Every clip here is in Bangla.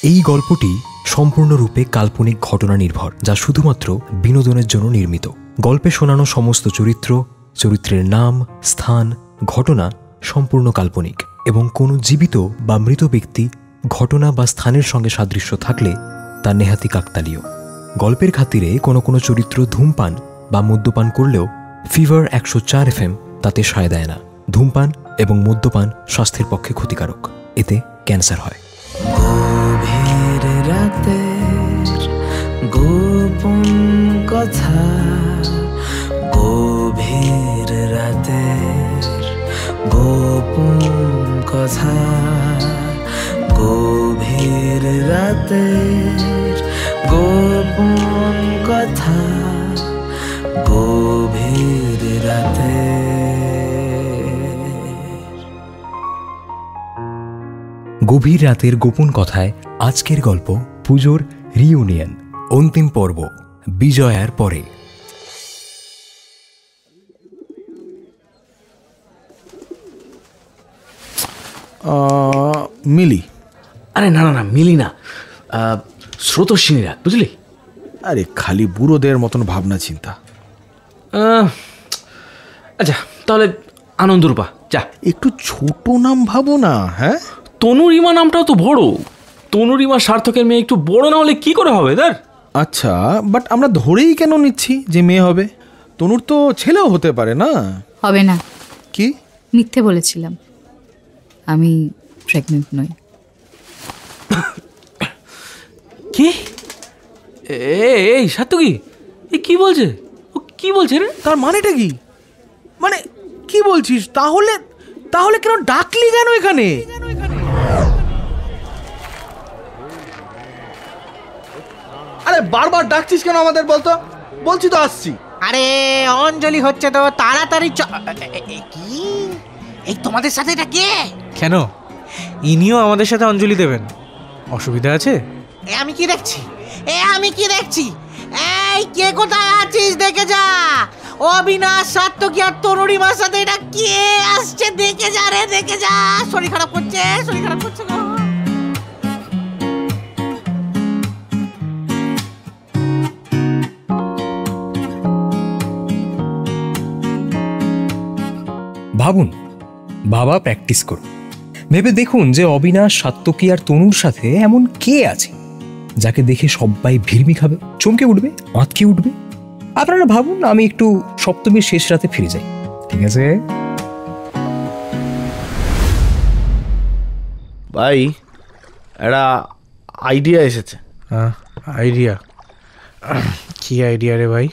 এই গল্পটি সম্পূর্ণরূপে কাল্পনিক ঘটনা নির্ভর, যা শুধুমাত্র বিনোদনের জন্য নির্মিত। গল্পে শোনানো সমস্ত চরিত্রের নাম, স্থান, ঘটনা সম্পূর্ণ কাল্পনিক এবং কোনো জীবিত বা মৃত ব্যক্তি, ঘটনা বা স্থানের সঙ্গে সাদৃশ্য থাকলে তা নেহাতি কাকতালীয়। গল্পের খাতিরে কোনো চরিত্র ধূমপান বা মদ্যপান করলেও ফিভার 104 FM তাতে সায় দেয় না। ধূমপান এবং মদ্যপান স্বাস্থ্যের পক্ষে ক্ষতিকারক, এতে ক্যান্সার হয়। গভীর রাতের গোপন কথা, গভীর রাতের গোপন কথা, গভীর রাতের গোপন কথা, গভীর রাতে। গভীর রাতের গোপন কথায় আজকের গল্প পুজোর রিইউনিয়ন, অন্তিম পর্ব, বিজয়ার পরে। মিলি? আরে না না না, মিলি না, স্রোতস্বিনীরা, বুঝলি? আরে খালি বুড়োদের মতন ভাবনা চিন্তা। আচ্ছা তাহলে আনন্দরূপা, যা। একটু ছোট নাম ভাবো না। হ্যাঁ, তনুরিমা নামটাও তো বড়। তনুরিমা সার্থকের মেয়ে, একটু বড় না হলে কি করে হবে তার? আচ্ছা, বাট আমরা ধরেই কেন নিচ্ছি যে মেয়ে হবে? তনুর তো ছেলেও হতে পারে না? হবে না। কি মিথ্যে বলেছিলাম, আমি প্রেগনেন্ট নই। কি? এই সার্থকী, এ কি বলছে? ও কি বলছে রে? তার মানেটা কি? মানে কি বলছিস? তাহলে তাহলে কেন ডাকলি কেন এখানে? আরে বারবার ডাকছিস কেন আমাদের? বলতো। বলছি তো আসছি। আরে অঞ্জলি হচ্ছে তো, তাড়াতাড়ি কি? এই তোমাদের সাথে এটা কে? কেন, ইনিও আমাদের সাথে অঞ্জলি দেবেন? অসুবিধা আছে? আমি কি দেখছি? আমি কি দেখছি? এই কে কোথায় আছিস দেখে যা। অবিনাশ, সার্থকী আর তনুরিমার সাথে এটা কে আসছে দেখে যা রে, দেখে যা। শরীর খারাপ করছে, শরীর খারাপ করছে গো। ভাবুন, বাবা প্র্যাকটিস করুন, ভেবে দেখুন যে অবিনাশ, সাত্তকী আর তনুর সাথে এমন কে আছে যাকে দেখে সবাই ভিড়মি খাবে, চমকে উঠবে, আঁতকে উঠবে। আপনারা ভাবুন, আমি একটু সপ্তমীর শেষ রাতে ফিরে যাই, ঠিক আছে? ভাই, একটা আইডিয়া এসেছে। আইডিয়া? কি আইডিয়া রে ভাই?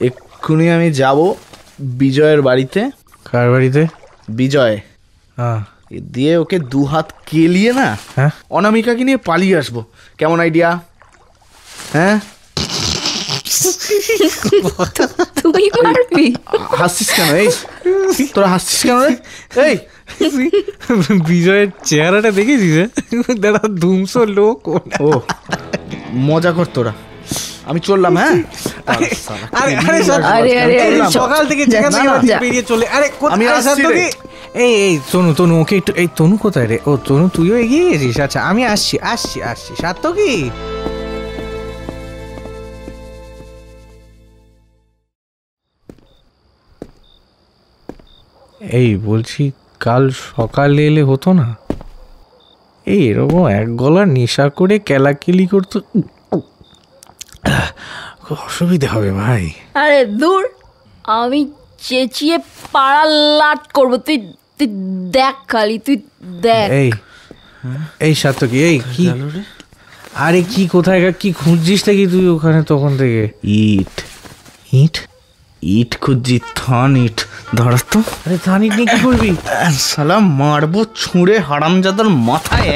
এক্ষুনি আমি যাব বিজয়ের বাড়িতে। কার বাড়িতে? বিজয়। দিয়ে ওকে 2 হাত কেলিয়ে না, অনামিকাকে নিয়ে পালিয়ে আসবো। কেমন আইডিয়া? হ্যাঁ, তুই মারবি? হাসছিস কেন? এই তোরা হাসছিস কেন রে? এই বিজয়ের চেহারাটা দেখেছিস? দাদা ধুমসো লোক। ও মজা কর তোরা, আমি চললাম। হ্যাঁ, সকাল থেকে বেরিয়ে চলে। আরে আমি আসছি রে। এই তনু ওকে একটু। এই তনু কোথায় রে? ও তনু, তুইও এগিয়ে গেছিস? আচ্ছা আমি আসছি। সার্থকী, এই বলছি, কাল সকালে এলে হতো না? এই এরকম এক গলা নেশা করে কেলাকেলি করতো, অসুবিধা হবে ভাই। আরে দূর, আমি চেঁচিয়ে পাড়া লাট করবো। তুই দেখ, খালি তুই দেখ। এই সার্থকী, এই কি? আরে কি, কোথায় কি খুঁজছিস নাকি তুই ওখানে তখন থেকে? ইট ইট ইট খুঁজছি। থান ইট ধরাস তো। আরে থান ইট নিয়ে কি করবি? শালা মারবো ছুঁড়ে হারামজাদার মাথায়।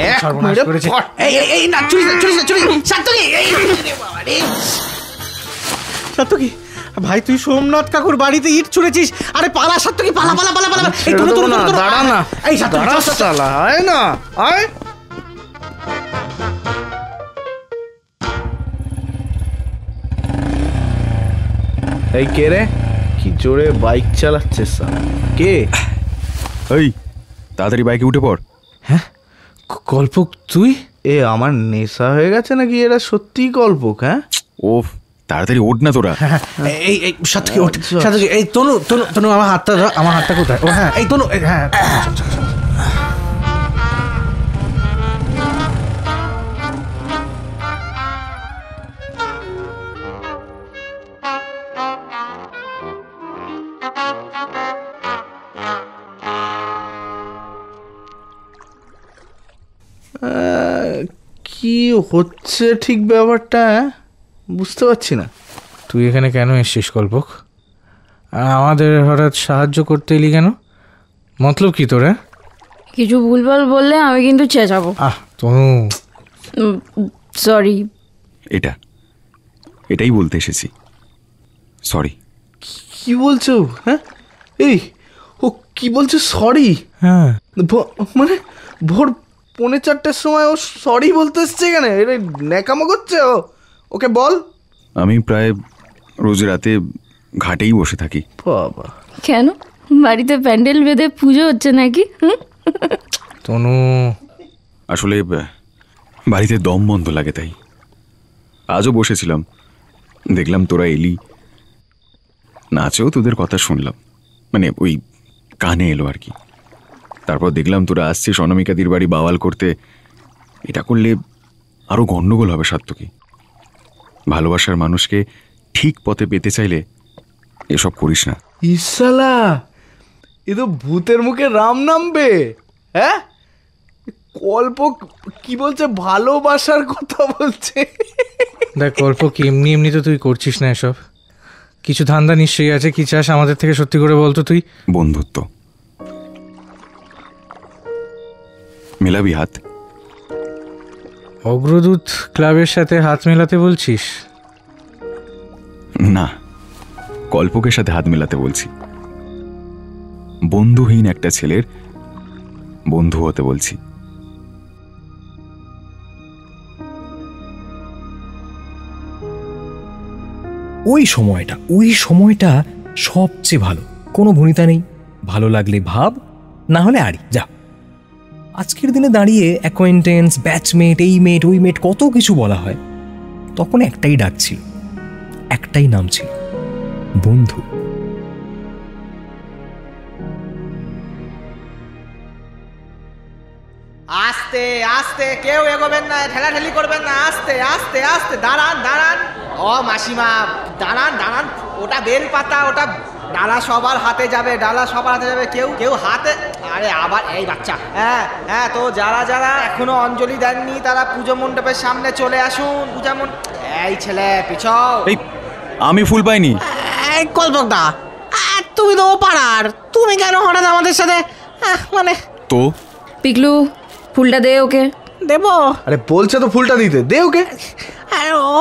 সার্থকী ভাই, তুই সোমনাথ কাকুর বাড়িতে ইট ছুঁড়েছিস? আরে পালা সার্থকী, পালা পালা পালা পালা। দাঁড়া না, এই শালা, আয় না, আয়। এই কে রে? কি জোরে বাইক চালাচ্ছিস? কে? এই তাড়াতাড়ি বাইকে উঠে পড়। হ্যাঁ, কল্পক তুই? এ আমার নেশা হয়ে গেছে নাকি এরা সত্যিই কল্পক? হ্যাঁ, ও তাড়াতাড়ি ওঠ না তোরা। এই এই সাতকি ওঠ, সাতকি। এই তনু তনু তনু আমার হাতটা ধর, আমার হাতটা কোথায়? ও হ্যাঁ, এই তনু, হ্যাঁ। কি হচ্ছে ঠিক ব্যাপারটা বুঝতে পারছি না। তুই এখানে কেন এসছিস কল্পক? আর আমাদের হঠাৎ সাহায্য করতে এলি কেন? মতলব কি তোর? কিছু ভুলভাল বললে আমি কিন্তু চেঁচাবো। তনু, সরি। এটাই বলতে এসেছি, সরি। কি বলছো? হ্যাঁ, এই ও কি বলছে সরি? হ্যাঁ মানে ভোর 4:45-র সময় ও সরি বলতে এসছে এখানে? এটা ন্যাকামো করছে ও? ওকে বল। আমি প্রায় রোজ রাতে ঘাটেই বসে থাকি। বাবা, কেন বাড়িতে প্যান্ডেল বেঁধে পুজো হচ্ছে নাকি? তনু, আসলে বাড়িতে দম বন্ধ লাগে, তাই আজও বসেছিলাম, দেখলাম তোরা এলি, নাচেও তোদের কথা শুনলাম, মানে ওই কানে এলো আর কি। তারপর দেখলাম তোরা আসছিস অনামিকাদির বাড়ি বাওয়াল করতে। এটা করলে আরও গণ্ডগোল হবে সাত্তকী। ভালোবাসার মানুষকে ঠিক পথে পেতে চাইলে এসব করিস না। ইসালা, এ তো ভূতের মুখে রাম নামবে। হ্যাঁ, কল্প কি বলছে? ভালোবাসার কথা বলছে। দেখ কল্পক, এমনি এমনি তো তুই করছিস না এসব। কিছু ধান্দা নিশ্চয়ই আছে। কি চাস আমাদের থেকে, সত্যি করে বলতো তুই? বন্ধুত্ব। মেলাবি হাত? অগ্রদূত ক্লাবের সাথে হাত মেলাতে বলছিস? না, কল্পকের সাথে হাত মেলাতে বলছি। বন্ধুহীন একটা ছেলের বন্ধু হতে বলছি। ওই সময়টা সবচেয়ে ভালো। কোনো ভনিতা নেই, ভালো লাগলে ভাব, না হলে আড়ি যা। আজকের দিনে দাঁড়িয়ে অ্যাকোয়েন্টেন্স, ব্যাচমেট, এই মেট ওই মেট কত কিছু বলা হয়। তখন একটাই ডাক ছিল, একটাই নাম ছিল, বন্ধু। আস্তে আস্তে, কেউ এগোবেন না, ঠেলাঠেলি করবেন না, আস্তে আস্তে আস্তে। দাঁড়ান দাঁড়ান, ও মাসিমা দাঁড়ান দাঁড়ান। ওটা বেল পাতা, ওটা ডালা সবার হাতে যাবে, ডালা সবার হাতে যাবে। কেউ কেউ হাতে, আরে আবার এই বাচ্চা। হ্যাঁ হ্যাঁ, তো যারা যারা এখনো অঞ্জলি দেননি তারা পুজো মণ্ডপের সামনে চলে আসুন। পূজা এই ছেলে পিছাও। এই, আমি ফুল পাইনি। এই কল্পকদা, তুমি তো ও পাড়ার, তুমি কেন হঠাৎ আমাদের সাথে? মানে তো পিকলু, ফুলটা দে ওকে। দেবো? আরে বলছে তো ফুলটা দিতে, দে ওকে।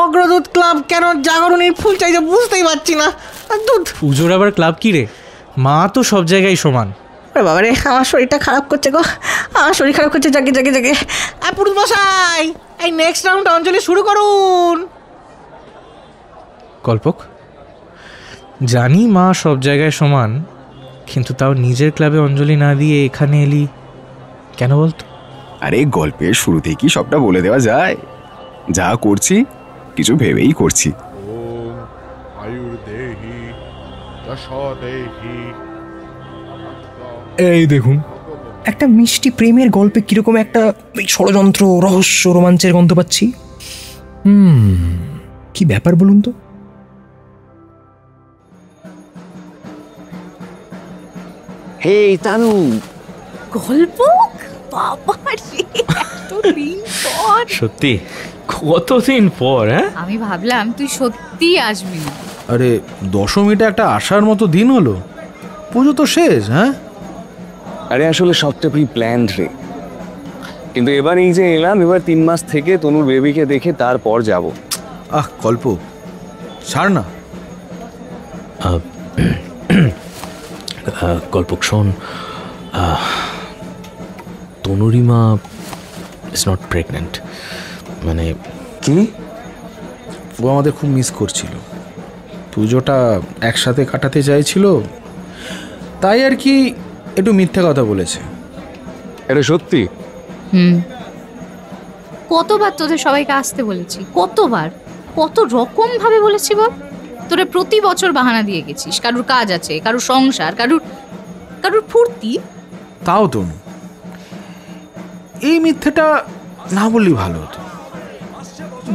অগ্রদূত ক্লাব কেন জাগরণীর ফুল চাইছে বুঝতেই পারছি না। পুজোর আবার ক্লাব কি রে? মা তো সব জায়গায় সমান। আরে বাবা রে, আমার শরীরটা খারাপ করছে গো, আমার শরীর খারাপ করছে। জাগে জাগে জাগে। পুরুষ মশাই, এই নেক্সট রাউন্ড অঞ্জলি শুরু করুন। কল্পক, জানি মা সব জায়গায় সমান, কিন্তু তাও নিজের ক্লাবে অঞ্জলি না দিয়ে এখানে এলি কেন বলতো? আরে গল্পের শুরুতেই কি সবটা বলে দেওয়া যায়? যা করছি কিছু ভেবেই করছি। এই দেখুন, একটা মিষ্টি প্রেমের গল্পে কিরকম একটা ষড়যন্ত্র, রহস্য, রোমাঞ্চের গন্ধ পাচ্ছি। কি ব্যাপার বলুন তো? হে তানু, গল্প? বাবা রে, এতদিন পর। সত্যি কতদিন পর। হ্যাঁ, আমি ভাবলাম তুই সত্যিই আসবি না। আরে দশমীটা একটা আসার মতো দিন হলো, পুজো তো শেষ। হ্যাঁ, আরে আসলে সবটা প্রি প্ল্যান্ড রে, কিন্তু এবার এই যে এলাম, এবার 3 মাস থেকে তনুর বেবিকে দেখে তারপর যাব। কল্প ছাড় না। কল্পক শোন, তনুরিমা ইজ নট প্রেগনেন্ট। মানে কি? ও আমাদের খুব মিস করছিল, পুজোটা একসাথে কাটাতে চাইছিল, তাই আর কি একটু মিথ্যে কথা বলেছে। এটা সত্যি? কতবার তোদের সবাইকে আসতে বলেছি, কতবার, কত রকম ভাবে বলেছি বল। তোরা প্রতি বছর বাহানা দিয়ে গেছিস, কারুর কাজ আছে, কারুর সংসার, কারুর ফুর্তি। তাও তো এই মিথ্যেটা না বললেই ভালো হতো।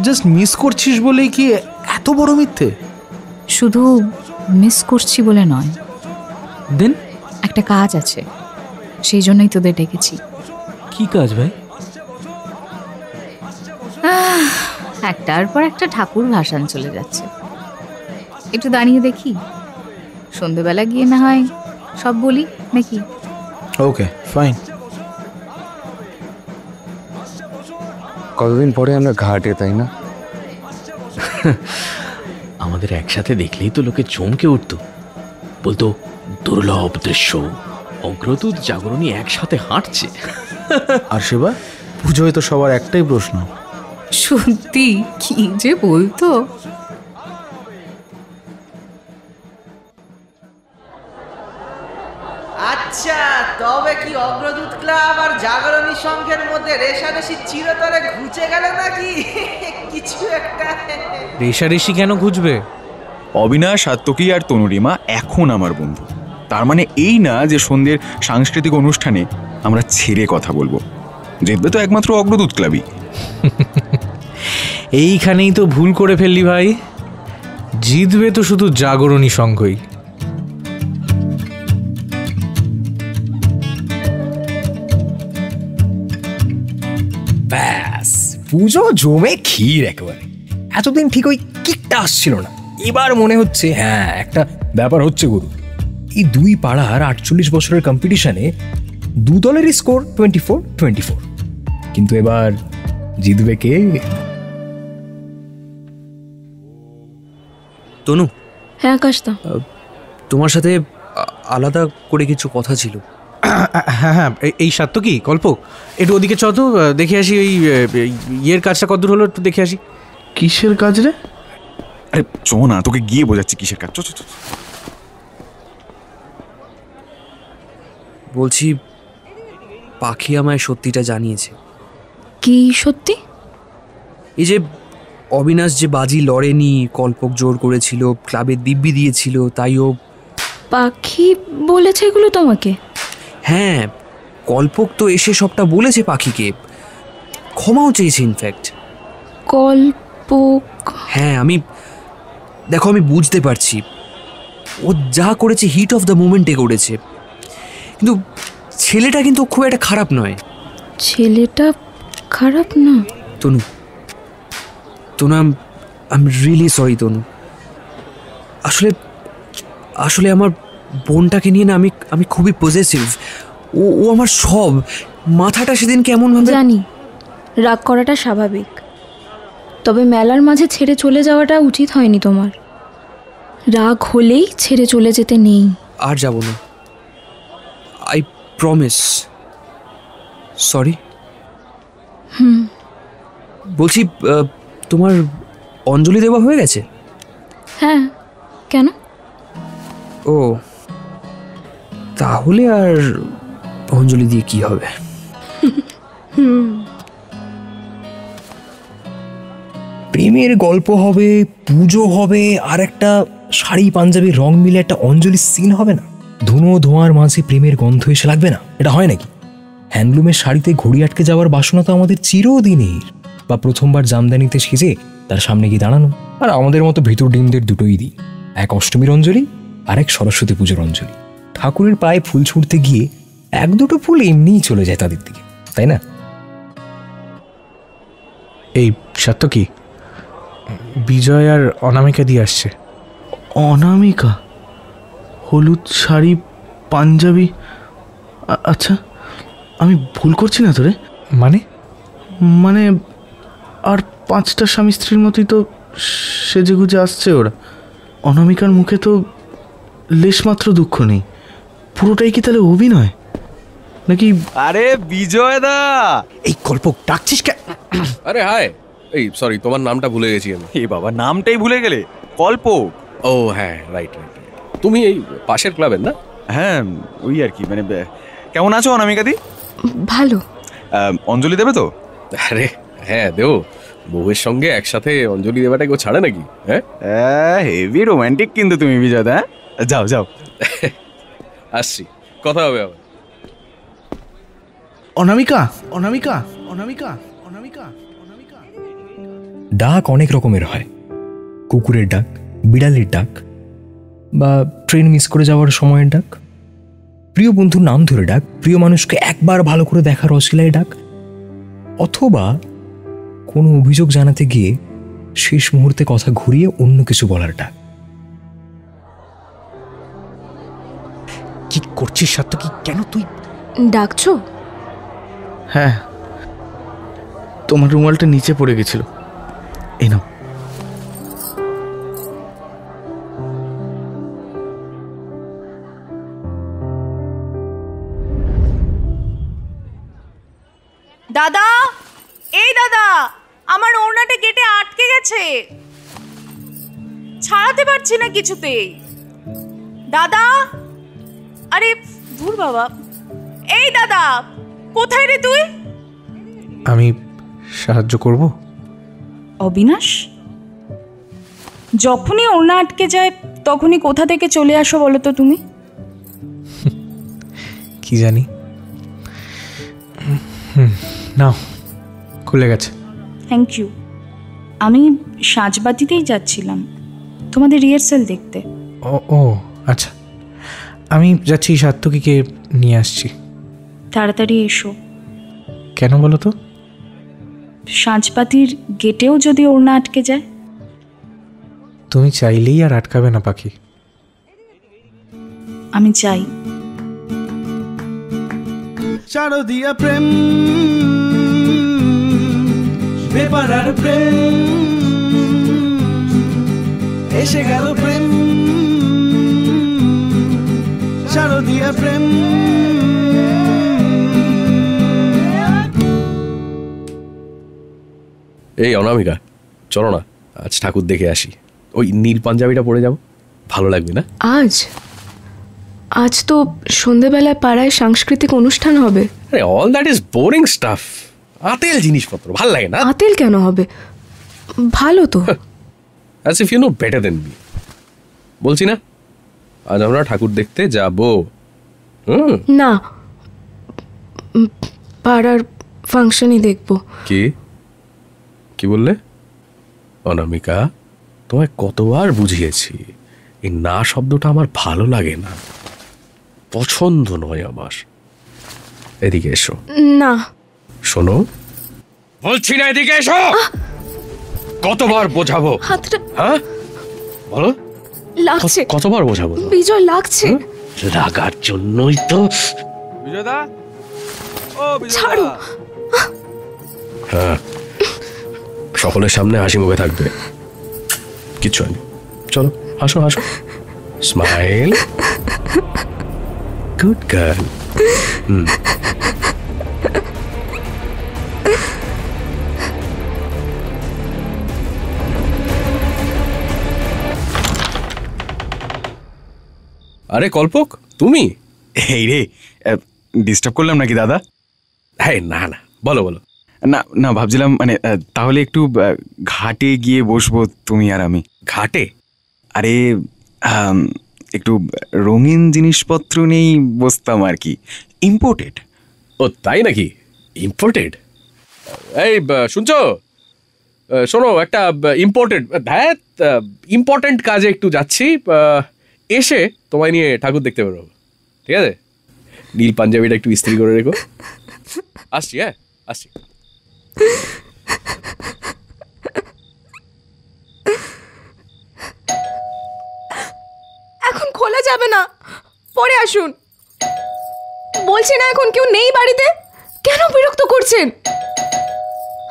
জাস্ট মিস করছিস বলেই কি এত বড় মিথ্যে? শুধু মিস করছি বলে নয়, দেন একটা কাজ আছে, সেই জন্যই তোদের ডেকেছি। কি কাজ ভাই? একটার পর একটা ঠাকুর ভাসান চলে যাচ্ছে, একটু দাঁড়িয়ে দেখি, সন্ধেবেলা গিয়ে না হয় সব বলি নাকি? Okay fine. কতদিন পরে আমরা ঘাটে, তাই না? আমাদের একসাথে দেখলেই তো লোকে চমকে উঠতো, বলতো দুর্লভ দৃশ্য, অগ্রদূত জাগরণী একসাথে হাঁটছে। আর সেবা পুজোয় তো সবার একটাই প্রশ্ন, সত্যি কি যে বলতো। আচ্ছা, তবে কি অগ্রদূত ক্লাব আর জাগরণী সংঘের মধ্যে রেষারেষি চিরতরে ঘুচে গেল নাকি? কিছু একটা রেষারেষি কেন ঘুচবে? অবিনাশ, সাত্তকী আর তনুরিমা এখন আমার বন্ধু। তার মানে এই না যে সন্ধ্যের সাংস্কৃতিক অনুষ্ঠানে আমরা ছেড়ে কথা বলবো। জিতবে তো একমাত্র অগ্রদূত ক্লাবই। এইখানেই তো ভুল করে ফেললি ভাই, জিতবে তো শুধু জাগরণী সংঘই। ব্যাস, পুজো জমে ক্ষীর একেবারে। এতদিন ঠিক ওই কিকটা আসছিল না, এবার মনে হচ্ছে হ্যাঁ একটা ব্যাপার হচ্ছে গুরু। এই দুই পাড়ার 48 বছরের কম্পিটিশনে দু দলেরই স্কোর 24-24, কিন্তু এবার জিতবে কে? তনু, হ্যাঁ আকাশদা, তোমার সাথে আলাদা করে কিছু কথা ছিল। হ্যাঁ হ্যাঁ, এই সাত্তকী গল্প একটু ওদিকে চ তো, দেখে আসি ওই ইয়ের কাজটা কতদূর হলো, একটু দেখে আসি। কিসের কাজ রে? আরে চ না, তোকে গিয়ে বোঝাচ্ছি কিসের কাজ। চ। বলছি, পাখি আমায় সত্যিটা জানিয়েছে। কি সত্যি? এই যে অবিনাশ যে বাজি লড়েনি, কল্পক জোর করেছিল, ক্লাবে দিব্যি দিয়েছিল, তাই ও। পাখি বলেছে এগুলো তোমাকে? হ্যাঁ, কল্পক তো এসে সবটা বলেছে পাখিকে, ক্ষমাও চেয়েছে ইনফ্যাক্ট। কল্পক? হ্যাঁ, দেখো আমি বুঝতে পারছি ও যা করেছে হিট অফ দ্য মোমেন্টে করেছে, কিন্তু ছেলেটা কিন্তু খুব একটা খারাপ নয়। ছেলেটা খারাপ না? তনু, আই এম রিয়েলি সরি তনু। আসলে আমার বোনটাকে নিয়ে না আমি খুবই পজেসিভ। ও আমার সব, মাথাটা সেদিন কেমন ভাবে। জানি রাগ করাটা স্বাভাবিক, তবে মেলার মাঝে ছেড়ে চলে যাওয়াটা উচিত হয়নি তোমার। রাগ হলেই ছেড়ে চলে যেতে নেই। আর যাব না, আই প্রমিস। সরি। বলছি, তোমার অঞ্জলি দেওয়া হয়ে গেছে? হ্যাঁ, কেন? ও, তাহলে আর অঞ্জলি দিয়ে কি হবে? প্রেমের গল্প হবে, পুজো হবে, আর একটা শাড়ি পাঞ্জাবির রং মিলে একটা অঞ্জলির সিন হবে না? ধুনো ধোঁয়ার মাঝে প্রেমের গন্ধ এসে লাগবে না? এটা হয় নাকি? হ্যান্ডলুমের শাড়িতে ঘড়ি আটকে যাওয়ার বাসনা তো আমাদের চিরদিনের। বা প্রথমবার জামদানিতে সেজে তার সামনে গিয়ে দাঁড়ানো। আর আমাদের মতো ভিতর ডিমদের দুটোই দিই, এক অষ্টমীর অঞ্জলি আর এক সরস্বতী পুজোর অঞ্জলি। ঠাকুরের পায়ে ফুল ছুঁড়তে গিয়ে এক দুটো ফুল এমনিই চলে যায় তাদের দিকে, তাই না? এই সাত্তকী, বিজয় আর অনামিকা দিয়ে আসছে। অনামিকা? হলুদ শাড়ি পাঞ্জাবি? আচ্ছা, আমি ভুল করছি না তো রে? মানে আর 5টা স্বামী স্ত্রীর মতোই তো সেজে গুজে আসছে ওরা। অনামিকার মুখে তো লেশমাত্র দুঃখ নেই। পুরোটাই কি তাহলে অভিনয় নাকি? আরে বিজয় দা, এই গল্প ডাকছিস কে? আরে হাই, এই সরি, তোমার নামটা ভুলে গেছি আমি। এ বাবা, নামটাই ভুলে গেলে? কল্পক। ও হ্যাঁ, রাইট। তুমি এই পাশের ক্লাবের না? হ্যাঁ, ওই আর কি। মানে কেমন আছো অনামিকা দি? ভালো। অঞ্জলি দেবে তো? আরে হ্যাঁ দেও, বউয়ের সঙ্গে একসাথে অঞ্জলি দেওয়াটা কেউ ছাড়ে নাকি? হ্যাঁ, হেভি রোমান্টিক কিন্তু তুমি বিজয় দা। যাও যাও, আসছি, কথা হবে আবার। অনামিকা, অনামিকা, অনামিকা, অনামিকা, অনামিকা। ডাক অনেক রকমের হয়, কুকুরের ডাক, বিড়ালের ডাক, বা ট্রেন মিস করে যাওয়ার সময়ের ডাক, প্রিয় বন্ধুর নাম ধরে ডাক, প্রিয় মানুষকে একবার ভালো করে দেখার অশিলায় ডাক, অথবা কোনো অভিযোগ জানাতে গিয়ে শেষ মুহূর্তে কথা ঘুরিয়ে অন্য কিছু বলার ডাক। কি করছিস সাত্তকী? কেন তুই ডাকছো? হ্যাঁ, তোমার রুমালটা নিচে পড়ে গেছিল, এই নাও। দাদা, এই দাদা, আমার ওড়নাটা কেটে আটকে গেছে, ছাড়াতে পারছি না কিছুতেই। দাদা, আরে দূর বাবা, এই দাদা, কোথায় রে তুই? আমি সাহায্য করব। অবিনাশ, যখনই ওড়না আটকে যায় তখনই কোথা থেকে চলে আসো বলো তো তুমি? কি জানি। নাও, খুলে গেছে। Thank you. আমি সাজবাতিতেই যাচ্ছিলাম তোমাদের রিহার্সাল দেখতে। ও ও আচ্ছা, আমি যাচ্ছি, সাত্তকীকে নিয়ে আসছি। তাড়াতাড়ি এসো। কেন বলো তো? সাজবাতির গেটেও যদি ওড়না আটকে যায়? তুমি চাইলেই আর আটকাবে না পাখি। আমি চাই। শারদিয়া প্রেম, বেপারার প্রেম, এসে গেল প্রেম, শারদিয়া প্রেম। এই অনামিকা, চলো না আজ ঠাকুর দেখে আসি। ওই নীল পাঞ্জাবিটা পরে যাবো, ভালো লাগবে না? আজ আজ তো সন্ধেবেলায় পাড়ায় সাংস্কৃতিক অনুষ্ঠান হবে। আরে all that is boring stuff. আতেল জিনিসপত্র ভাল লাগে না? আতেল কেন হবে, ভালো তো। As if you know better than me. বলছি না, আজ আমরা ঠাকুর দেখতে যাবো। না, পাড়ার ফাংশনই দেখবো। কি কি বললে অনামিকা? তোমায় কতবার বুঝিয়েছি, এই না শব্দটা আমার ভালো লাগে না, পছন্দ নয় আমার। এদিকে এসো। না। শোনো, বলছি না এদিকে এসো। কতবার বোঝাবো? হ্যাঁ বলো, লাগছে। কতবার বোঝাবো? বিজয়, লাগছে। লাগার জন্যই তো। বিজয়দা, ও ছাড়ো। হ্যাঁ, সকলের সামনে হাসি মুখে থাকবে, কিচ্ছু হয়নি। চলো হাসো হাসো, স্মাইল, গুড গার্ল। আরে কল্পক, তুমি? এই রে, ডিস্টার্ব করলাম নাকি দাদা? হ্যাঁ না না, বলো বলো। না না, ভাবছিলাম মানে তাহলে একটু ঘাটে গিয়ে বসবো তুমি আর আমি। ঘাটে? আরে একটু রঙিন জিনিসপত্র নেই, বসতাম আর কি, ইম্পোর্টেড। ও তাই নাকি? ইম্পোর্টেড? এই শুনছো, শোনো, একটা ইম্পর্টেন্ট কাজে একটু যাচ্ছি, এসে তোমায় নিয়ে ঠাকুর দেখতে বেরোবো, ঠিক আছে? নীল পাঞ্জাবিটা একটু ইস্ত্রি করে রেখো। আসছি, হ্যাঁ আসছি। এখন খোলা যাবে না, পরে আসুন। বলছি না এখন কেউ নেই বাড়িতে, কেন বিরক্ত করছেন?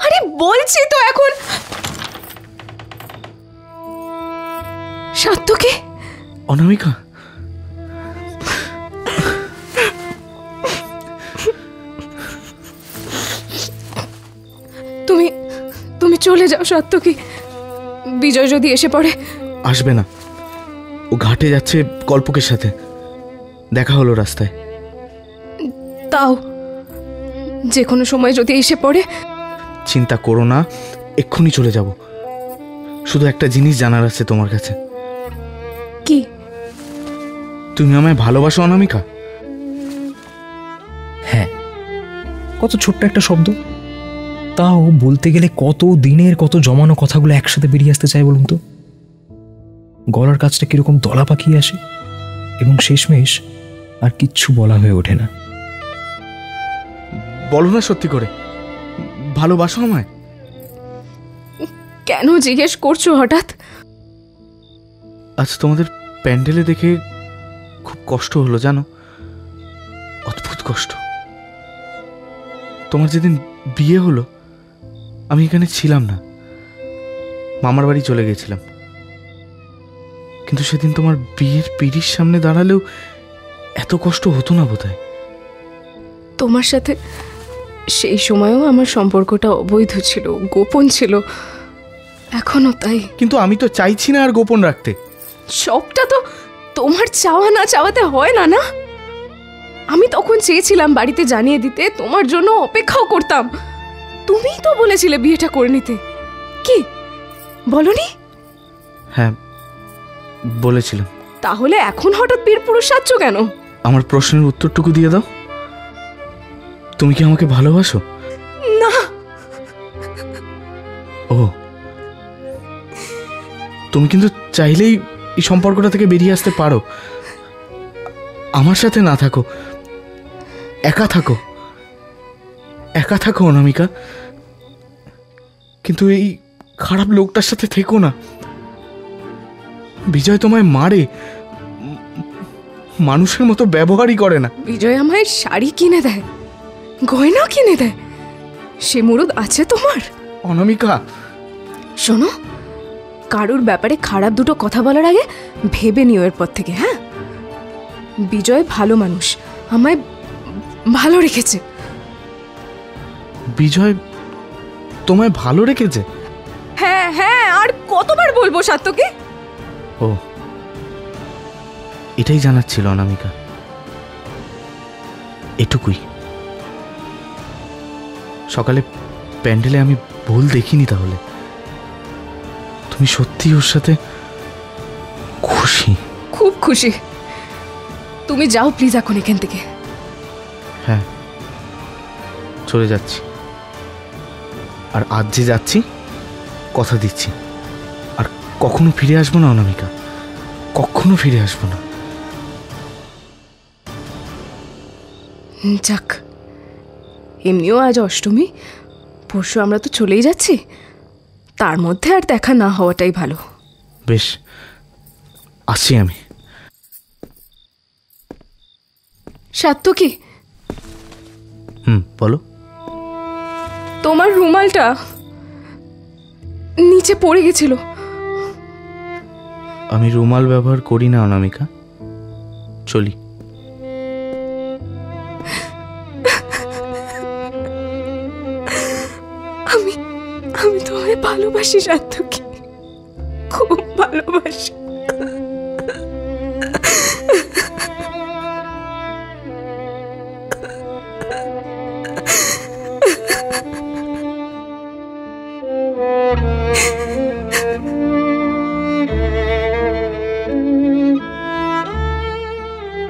আরে বলছি তো এখন। সাত্তকী। অনামিকা, তুমি চলে যাও সাত্তকী। বিজয় যদি এসে পড়ে। আসবে না, ও ঘাটে যাচ্ছে কল্পকের সাথে, দেখা হলো রাস্তায়। তাও যে কোনো সময় যদি এসে পড়ে। চিন্তা করো না, এক্ষুনি চলে যাব। শুধু একটা জিনিস জানার আছে তোমার কাছে। কি? তুমি আমায় ভালোবাসো অনামিকা? হ্যাঁ, কত ছোট্ট একটা শব্দ, তাও বলতে গেলে কত দিনের কত জমানো কথাগুলো একসাথে বেরিয়ে আসতে চাই বলুন তো। গলার কাছটা কিরকম দলা পাকিয়ে আসে এবং শেষমেশ আর কিচ্ছু বলা হয়ে ওঠে না। বলো না সত্যি করে, ভালোবাসো আমায়? কেন জিজ্ঞেস করছো হঠাৎ? আজ তোমাদের প্যান্ডেলে দেখে খুব কষ্ট হলো জানো, অদ্ভুত কষ্ট। তোমার যেদিন বিয়ে হলো আমি এখানে ছিলাম না, মামার বাড়ি চলে গেছিলাম। কিন্তু সেদিন তোমার বিয়ের পিঁড়ির সামনে দাঁড়ালেও এত কষ্ট হতো না বোধহয়। তোমার সাথে সেই সময়ও আমার সম্পর্কটা অবৈধ ছিল, গোপন ছিল, এখনো তাই। কিন্তু আমি তো চাইছি না আর গোপন রাখতে। সবটা তো তোমার চাওয়া না চাওয়াতে হয় না, না? আমি তখন চেয়েছিলাম বাড়িতে জানিয়ে দিতে, তোমার জন্য অপেক্ষাও করতাম। তুমিই তো বলেছিলে বিয়েটা করে নিতে, কি বলনি? হ্যাঁ বলেছিলাম। তাহলে এখন হঠাৎ বীর পুরুষ সাজছ কেন? আমার প্রশ্নের উত্তরটুকু দিয়ে দাও, তুমি কি আমাকে ভালোবাসো? না। ও, তুমি কিন্তু চাইলেই এই সম্পর্কটা থেকে বেরিয়ে আসতে পারো। আমার সাথে না থাকো, একা থাকো, একা থাকো অনামিকা, কিন্তু এই খারাপ লোকটার সাথে থেকো না। বিজয় তোমায় মারে, মানুষের মতো ব্যবহারই করে না। বিজয় আমায় শাড়ি কিনে দেয়, গয়না কিনে দেয়, সে মুরুদ আছে তোমার? অনামিকা শোনো, কারুর ব্যাপারে খারাপ দুটো কথা বলার আগে ভেবে নিও এরপর থেকে। হ্যাঁ, বিজয় ভালো মানুষ, আমায় ভালো রেখেছে। বিজয় তোমায় ভালো রেখেছে? হ্যাঁ হ্যাঁ, আর কতবার বলবো সাত্তকে? ও, এটাই জানার ছিল অনামিকা, এটুকুই। সকালে প্যান্ডেলে আমি ভুল দেখিনি তাহলে? তুমি সত্যি ওর সাথে খুশি? খুব খুশি। তুমি যাও প্লিজ এখন এখান থেকে। হ্যাঁ চলে যাচ্ছি, আর আজ যে যাচ্ছি কথা দিচ্ছি আর কখনো ফিরে আসবো না অনামিকা, কখনো ফিরে আসবো না। যাক, এমনিও আজ অষ্টমী, পরশু আমরা তো চলেই যাচ্ছি, তার মধ্যে আর দেখা না হওয়াটাই ভালো। বেশ, আসছি আমি। সাত্তকি, বলো। তোমার রুমালটা নিচে পড়ে গেছিল। আমি রুমাল ব্যবহার করি না অনামিকা, চলি। আমি তোমায় ভালোবাসি সাত্তকি, খুব ভালোবাসি।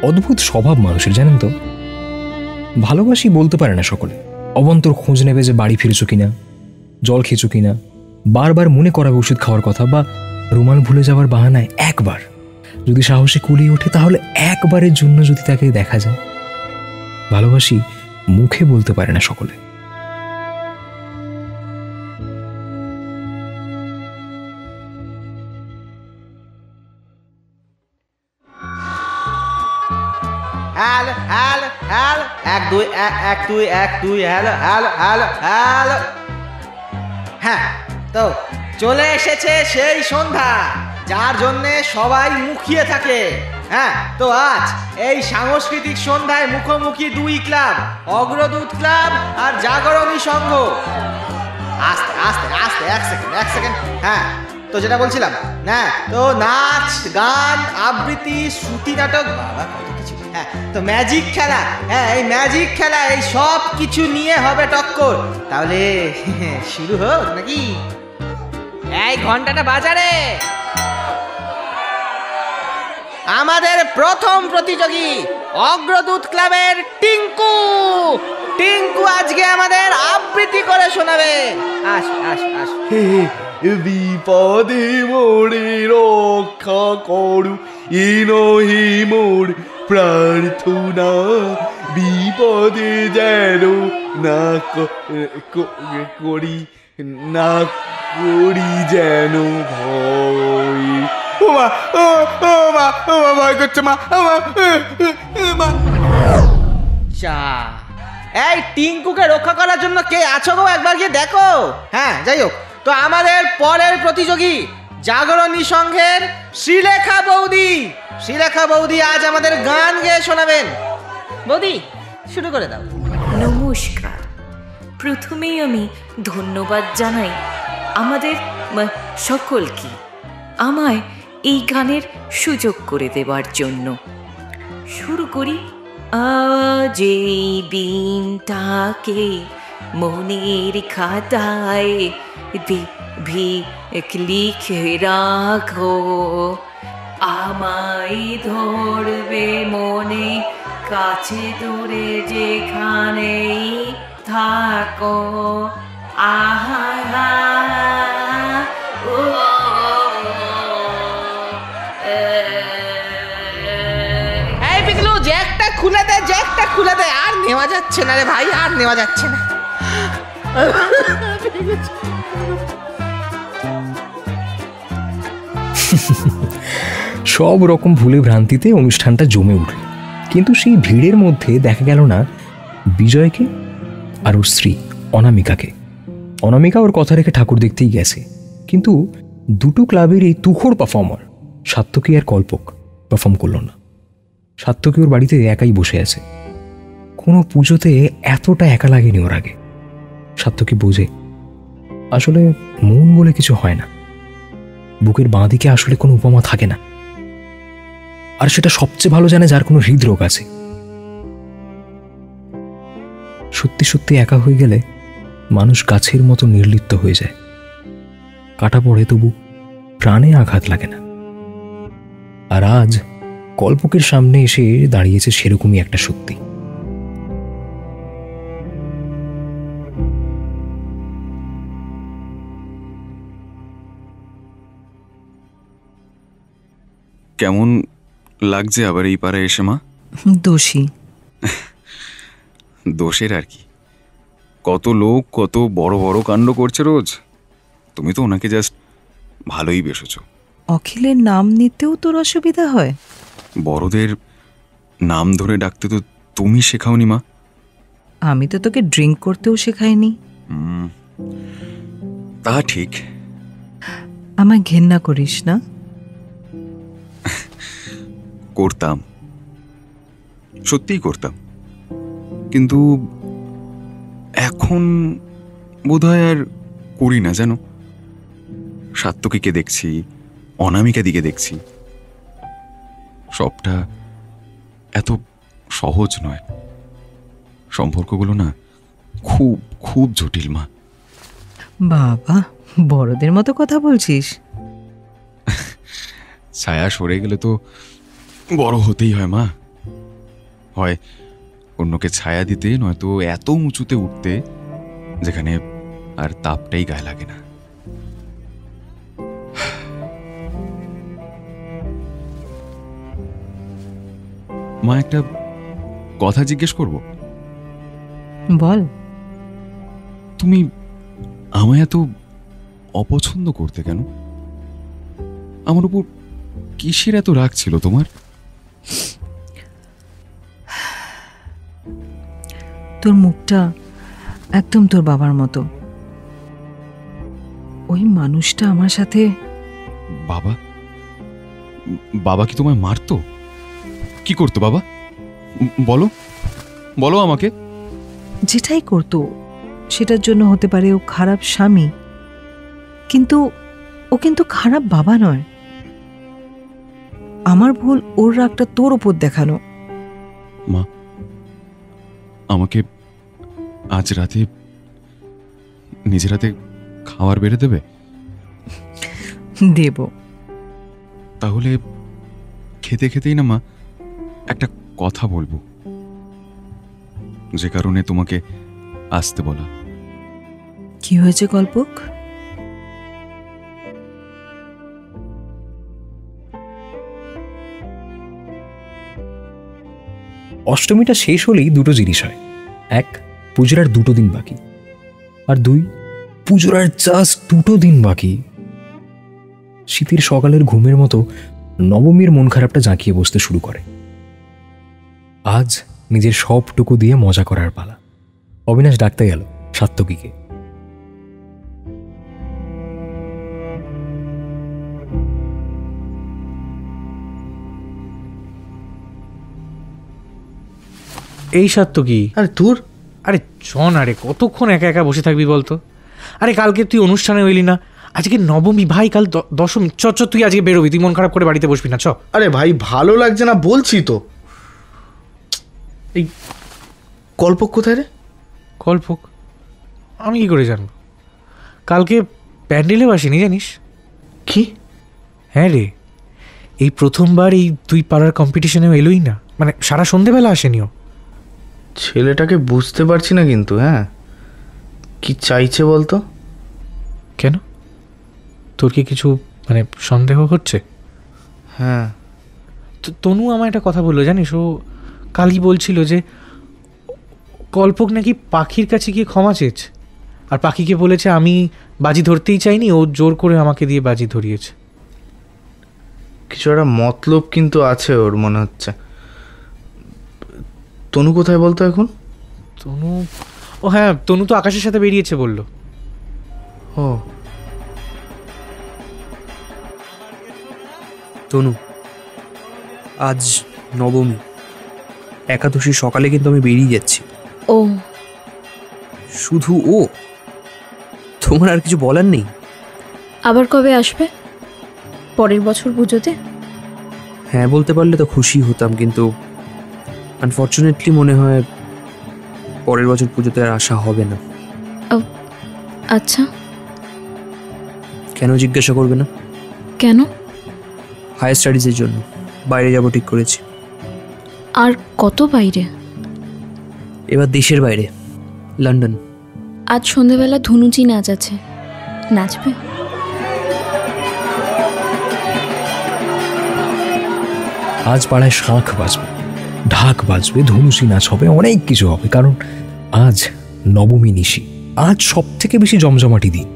অদ্ভুত স্বভাব মানুষের, জানেন তো। ভালোবাসি বলতে পারে না সকলে, অবান্তর খোঁজ নেবে যে বাড়ি ফিরেছো কিনা, জল খেয়েছো কিনা, বারবার মনে করাবে ওষুধ খাওয়ার কথা, বা রুমাল ভুলে যাওয়ার বাহানায় একবার যদি সাহসে কুলিয়ে ওঠে তাহলে একবারের জন্য যদি তাকে দেখা যায়। ভালোবাসি মুখে বলতে পারে না সকলে। Hello hello hello, 1 2 1 2 1 2, hello hello hello hello. হ্যাঁ, তো চলে এসেছে সেই সন্ধ্যা যার জন্যে সবাই মুখিয়ে থাকে। হ্যাঁ, তো আজ এই সাংস্কৃতিক সন্ধ্যায় মুখোমুখি দুই ক্লাব, অগ্রদূত ক্লাব আর জাগরণী সংঘ। আস্তে আস্তে আস্তে, এক সেকেন্ড। হ্যাঁ, তো যেটা বলছিলাম, হ্যাঁ, তো নাচ গান আবৃত্তি শ্রুতি নাটক, বাবা কত কিছু। তো ম্যাজিক খেলা, হ্যাঁ এই ম্যাজিক খেলা, এই সব কিছু নিয়ে হবে টক্কর। তাহলে শুরু হোক নাকি? এই ঘন্টাটা বাজারে। আমাদের প্রথম প্রতিযোগী অগ্রদূত ক্লাবের টিঙ্কু। টিঙ্কু আজকে আমাদের আবৃত্তি করে শোনাবে। আস আস আস। বিপদে মোরে রক্ষা করু, ইনহি মোর প্রার্থনা, বিপদে যেন না করি, না করি যেন ভয়। ও মা, ও মা, ও মা, ভয় করছে মা, মা। চা, এই টিঙ্কুকে রক্ষা করার জন্য কে আছো গো, একবার গিয়ে দেখো। হ্যাঁ যাই হোক, তো আমাদের পরের প্রতিযোগী জাগরণী সংঘের শ্রীলেখা বৌদি। শ্রীলেখা বৌদি আজ আমাদের গান গেয়ে শোনাবেন। বৌদি শুরু করে দাও। নমস্কার। প্রথমেই আমি ধন্যবাদ জানাই আমাদের সকলকে আমায় এই গানের সুযোগ করে দেওয়ার জন্য। শুরু করি। আজ এই দিনটাকে মনের খাতায় লিখে রাখো, আমায় ধরবে মনে, কাছে দূরে যেখানেই থাকো। আহা ও এই পিকলু, জ্যাকটা খুলে দে, জ্যাকটা খুলে দে। আর নেওয়া যাচ্ছে না রে ভাই, আর নেওয়া যাচ্ছে না। সব রকম ভুলে ভ্রান্তিতে অনুষ্ঠানটা জমে উঠল, কিন্তু সেই ভিড়ের মধ্যে দেখা গেল না বিজয়কে আর ওর স্ত্রী অনামিকাকে। অনামিকা ওর কথা রেখে ঠাকুর দেখতেই গেছে, কিন্তু দুটো ক্লাবের এই তুখোড় পারফর্মার সাত্তকী আর কল্পক পারফর্ম করল না। সাত্তকী ওর বাড়িতে একাই বসে আছে। কোনো পুজোতে এতটা একা লাগেনি ওর আগে। সাত্তকী বোঝে আসলে মন বলে কিছু হয় না, বুকের বাঁ দিকে আসলে কোনো উপমা থাকে না, আর সেটা সবচেয়ে ভালো জানে যার কোনো হৃদরোগ আছে। সত্যি সত্যি একা হয়ে গেলে মানুষ গাছের মতো নির্লিপ্ত হয়ে যায়, কাটা পড়ে তবু প্রাণে আঘাত লাগে না। আর আজ কল্পকের সামনে এসে দাঁড়িয়েছে সেরকমই একটা সত্যি। কেমন লাগছে আবার এই পাড়ায় এসে মা? দোষী। দোষের আর কি, কত লোক কত বড় বড় কাণ্ড করছে রোজ। তুমি তো ওনাকে জাস্ট ভালোই বেসেছ। অখিলের নাম নিতেও তোর অসুবিধা হয়? বড়দের নাম ধরে ডাকতে তো তুমি শেখাওনি মা। আমি তো তোকে ড্রিঙ্ক করতেও শেখাইনি। তা ঠিক। আমায় ঘেন্না করিস না। করতাম, সত্যিই করতাম, কিন্তু এখন বোধহয় আর করি না। জানো, সাত্তকীকে দেখছি, অনামিকা দিকে দেখছি, সবটা এত সহজ নয়। সম্পর্কগুলো না খুব খুব জটিল মা। বাবা, বড়দের মতো কথা বলছিস। ছায়া সরে গেলে তো বড় হতেই হয় মা। হয় অন্যকে ছায়া দিতে, নয়তো এত উঁচুতে উঠতে যেখানে আর তাপটাই গায়ে লাগে না। মা, একটা কথা জিজ্ঞেস করব? বল। তুমি আমায় এত অপছন্দ করতে কেন? আমার উপর কিসের এত রাগ ছিল তোমার? তোর মুখটা একদম তোর বাবার মতো। ওই মানুষটা আমার সাথে। বাবা? বাবা কি তোমায় মারতো? কি করতো বাবা? বলো, বলো আমাকে। যেটাই করতো সেটার জন্য হতে পারে ও খারাপ স্বামী, কিন্তু ও কিন্তু খারাপ বাবা নয়। আমার ভুল ওর রাগটা তোর ওপর দেখানো। মা, আমাকে আজ রাতে নিজের হাতে খাবার বেড়ে দেবে? দেব। তাহলে খেতে খেতেই না মা একটা কথা বলবো, যে কারণে তোমাকে আসতে বলা। কি হয়েছে কল্পক? অষ্টমীটা শেষ হলেই দুটো জিনিস হয়। এক, পুজোর আর 2 দিন বাকি, আর 2, পুজোর আর জাস্ট 2 দিন বাকি। শীতের সকালের ঘুমের মতো নবমীর মন খারাপটা জাঁকিয়ে বসতে শুরু করে। আজ নিজের সবটুকু দিয়ে মজা করার পালা। অবিনাশ ডাকতে গেল সাত্তকীকে। এই সাত্তকী, আরে তোর, আরে জন, আরে কতক্ষণ একা একা বসে থাকবি বলতো? আরে কালকে তুই অনুষ্ঠানে হইলি না, আজকে নবমী ভাই, কাল দশমী। চ তুই আজকে বেরোবি, তুই মন খারাপ করে বাড়িতে বসবি না। চ। আরে ভাই ভালো লাগছে না বলছি তো। এই কল্পক কোথায় রে? কল্পক? আমি কি করে জানবো? কালকে প্যান্ডেলেও আসেনি জানিস? কি? হ্যাঁ রে, এই প্রথমবার এই 2 পাড়ার কম্পিটিশনেও এলোই না, মানে সারা সন্ধেবেলা আসেনিও। ছেলেটাকে বুঝতে পারছি না কিন্তু। হ্যাঁ, কি চাইছে বলতো? কেন, তোর কি কিছু মানে সন্দেহ হচ্ছে? হ্যাঁ। তনু আমার একটা কথা বললো জানিস, ও কালই বলছিল যে কল্পক নাকি পাখির কাছে গিয়ে ক্ষমা চেয়েছে, আর পাখিকে বলেছে আমি বাজি ধরতেই চাইনি, ও জোর করে আমাকে দিয়ে বাজি ধরিয়েছে। কিছু একটা মতলব কিন্তু আছে ওর মনে হচ্ছে। তনু কোথায় বলতো এখন? তনু, ও হ্যাঁ, তনু তো আকাশের সাথে বেরিয়েছে বললো। ও, তনু, আজ নবমী, একাদশী সকালে কিন্তু আমি বেরিয়ে যাচ্ছি। ও, শুধু ও? তোমার আর কিছু বলার নেই? আবার কবে আসবে? পরের বছর পুজোতে? হ্যাঁ বলতে পারলে তো খুশি হতাম, কিন্তু আনফর্চুনেটলি মনে হয় পরের বছর পুজোতে আর আসা হবে না। আচ্ছা, কেন জিজ্ঞাসা করবে না? কেন? হায়ার স্টাডিজের জন্য বাইরে যাব ঠিক করেছি। আর কত বাইরে? এবার দেশের বাইরে, লন্ডন। আজ সন্ধেবেলা ধনুচি নাচ আছে, নাচবে? আজ পাড়ায় শাঁখ বাজবে, ঢাক বাজবে, ধনুষি নাচ হবে, অনেক কিছু হবে, কারণ আজ নবমী নিশি। আজ সব থেকে বেশি জমজমাটি দিন।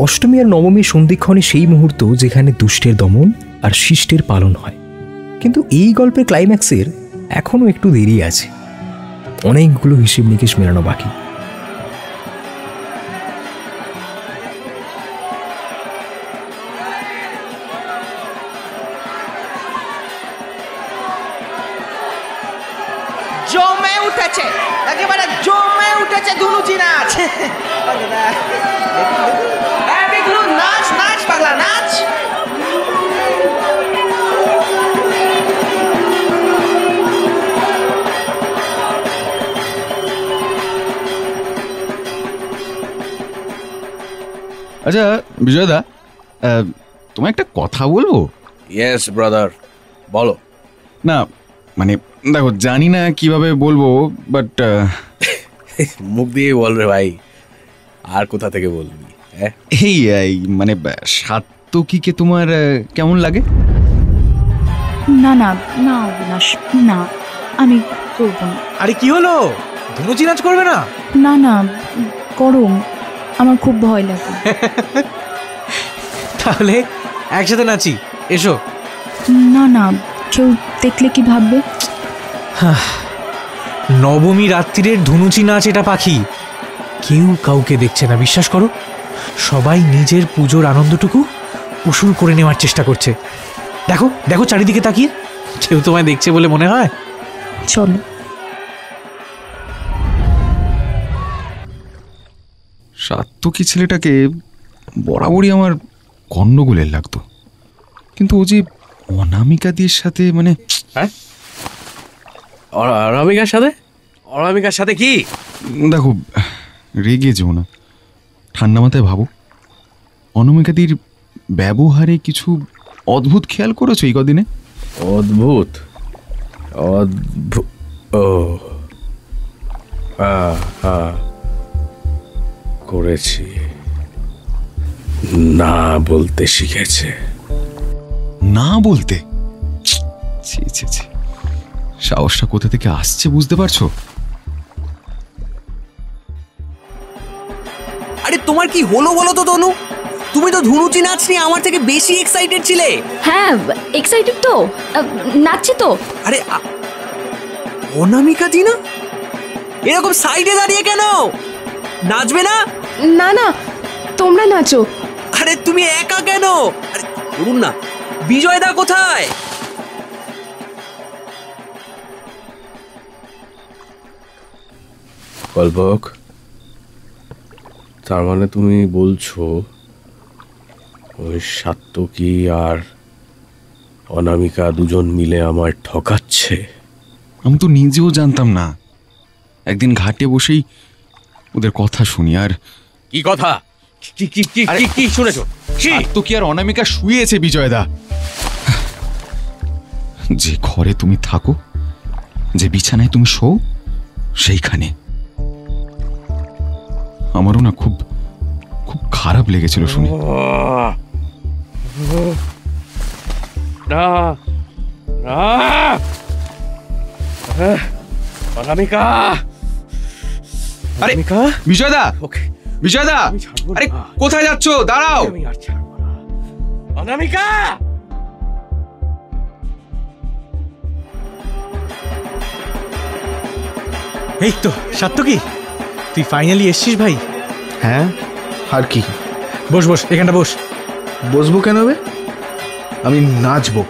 অষ্টমী আর নবমীর সন্ধিক্ষণে সেই মুহূর্ত যেখানে দুষ্টের দমন আর শিষ্টের পালন হয়। কিন্তু এই গল্পের ক্লাইম্যাক্সের এখনো একটু দেরি আছে, অনেকগুলো হিসেব নিকেশ মেলানো বাকি। জমে উঠেছে, একেবারে জমে উঠেছে ধনুচি নাচ। নাচ নাচ পাগলা নাচ। আচ্ছা বিজয়দা, তোমায় একটা কথা বলবো? ইয়েস ব্রাদার, বলো। না মানে দেখো, জানি না কিভাবে বলবো, বাট মুখ দিয়ে বল রে ভাই, আর কোথা থেকে বলবি? এই মানে সাত্তকীকে তোমার কেমন লাগে? না না না অবিনাশ, না, আমি করব না। আরে কি হলো, ধনুচি নাচ করবে না? না না, গরম, আমার খুব ভয় লাগে। তাহলে একসাথে নাচি, এসো। না না, কেউ দেখলে কি ভাববে? নবমী রাত্রিরের ধনুচি নাচ এটা পাখি, কেউ কাউকে দেখছে না, বিশ্বাস করো। সবাই নিজের পুজোর আনন্দটুকু উসুল করে নেওয়ার চেষ্টা করছে। দেখো দেখো চারিদিকে তাকিয়ে, কেউ তোমায় দেখছে বলে মনে হয়? চলো। সাত্তকী ছেলেটাকে বরাবরই আমার গন্ডগোলের লাগতো, কিন্তু ও যে অনামিকাদের সাথে মানে অনামিকার সাথে? অনামিকার সাথে কি? দেখো, রেগে যেও না, ঠান্ডা মাথায় ভাবো। অনামিকাদির ব্যবহারে কিছু অদ্ভুত খেয়াল করেছো এই কদিনে? অদ্ভুত? ও করেছি। না বলতে শিখেছে। না বলতে? ছি ছি ছি, সাহসটা কোথা থেকে আসছে বুঝতে পারছো? আরে তোমার কি হলো বলো তো তনু? তুমি তো ধুনুচি নাচ নিয়ে আমার থেকে বেশি এক্সাইটেড ছিলে। হ্যাঁ এক্সাইটেড তো, নাচছি তো। আরে অনামিকা দি না, এরকম সাইডে দাঁড়িয়ে কেন? নাচবে না? না না, তোমরা নাচো। আরে তুমি একা কেন? আরে বলুন না, বিজয়দা কোথায়? কল্পক, তার মানে তুমি বলছো ওই সাত্তকী আর অনামিকা দুজন মিলে আমায় ঠকাচ্ছে? আমি তো নিজেও জানতাম না। একদিন ঘাটে বসেই ওদের কথা শুনি। আর কি কথা? কি শুনেছো? সাত্তকী আর অনামিকা শুয়েছে বিজয়দা। যে ঘরে তুমি থাকো, যে বিছানায় তুমি শো, সেইখানে। আমারও না খুব খুব খারাপ লেগেছিল শুনে। অনামিকা! আরে বিজয়দা, বিজয়দা, আরে কোথায় যাচ্ছ? দাঁড়াও। অনামিকা! এই তো সাত্তকী, তুই ফাইনালি এসছিস ভাই। হ্যাঁ, আর কি? বস বস, এখানটা বস। বসবো কেন বে? আমি নাচবো।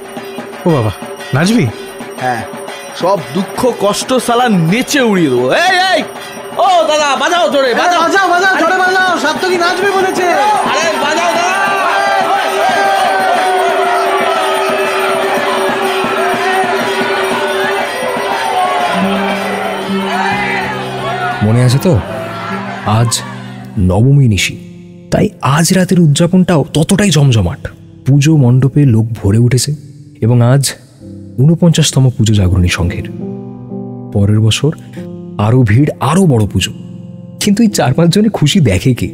ও বাবা, নাচবি? হ্যাঁ, সব দুঃখ কষ্ট সালা নেচে উড়িয়ে দেবো। এই এই, ও দাদা বাজাও জোরে, বাজাও বাজাও বাজাও জোরে বাজাও। সাত্তকী নাচবে বলেছে। আরে বাজাও দাদা। মনে আছে তো, আজ নবমী নিশি, তাই আজ রাতের উদযাপনটাও ততটাই জমজমাট। পুজো মণ্ডপে লোক ভরে উঠেছে এবং আজ ৪৯তম পুজো জাগরণী সংঘের। পরের বছর আরও ভিড়, আরও বড় পুজো। কিন্তু এই ৪-৫ জনে খুশি দেখে কে?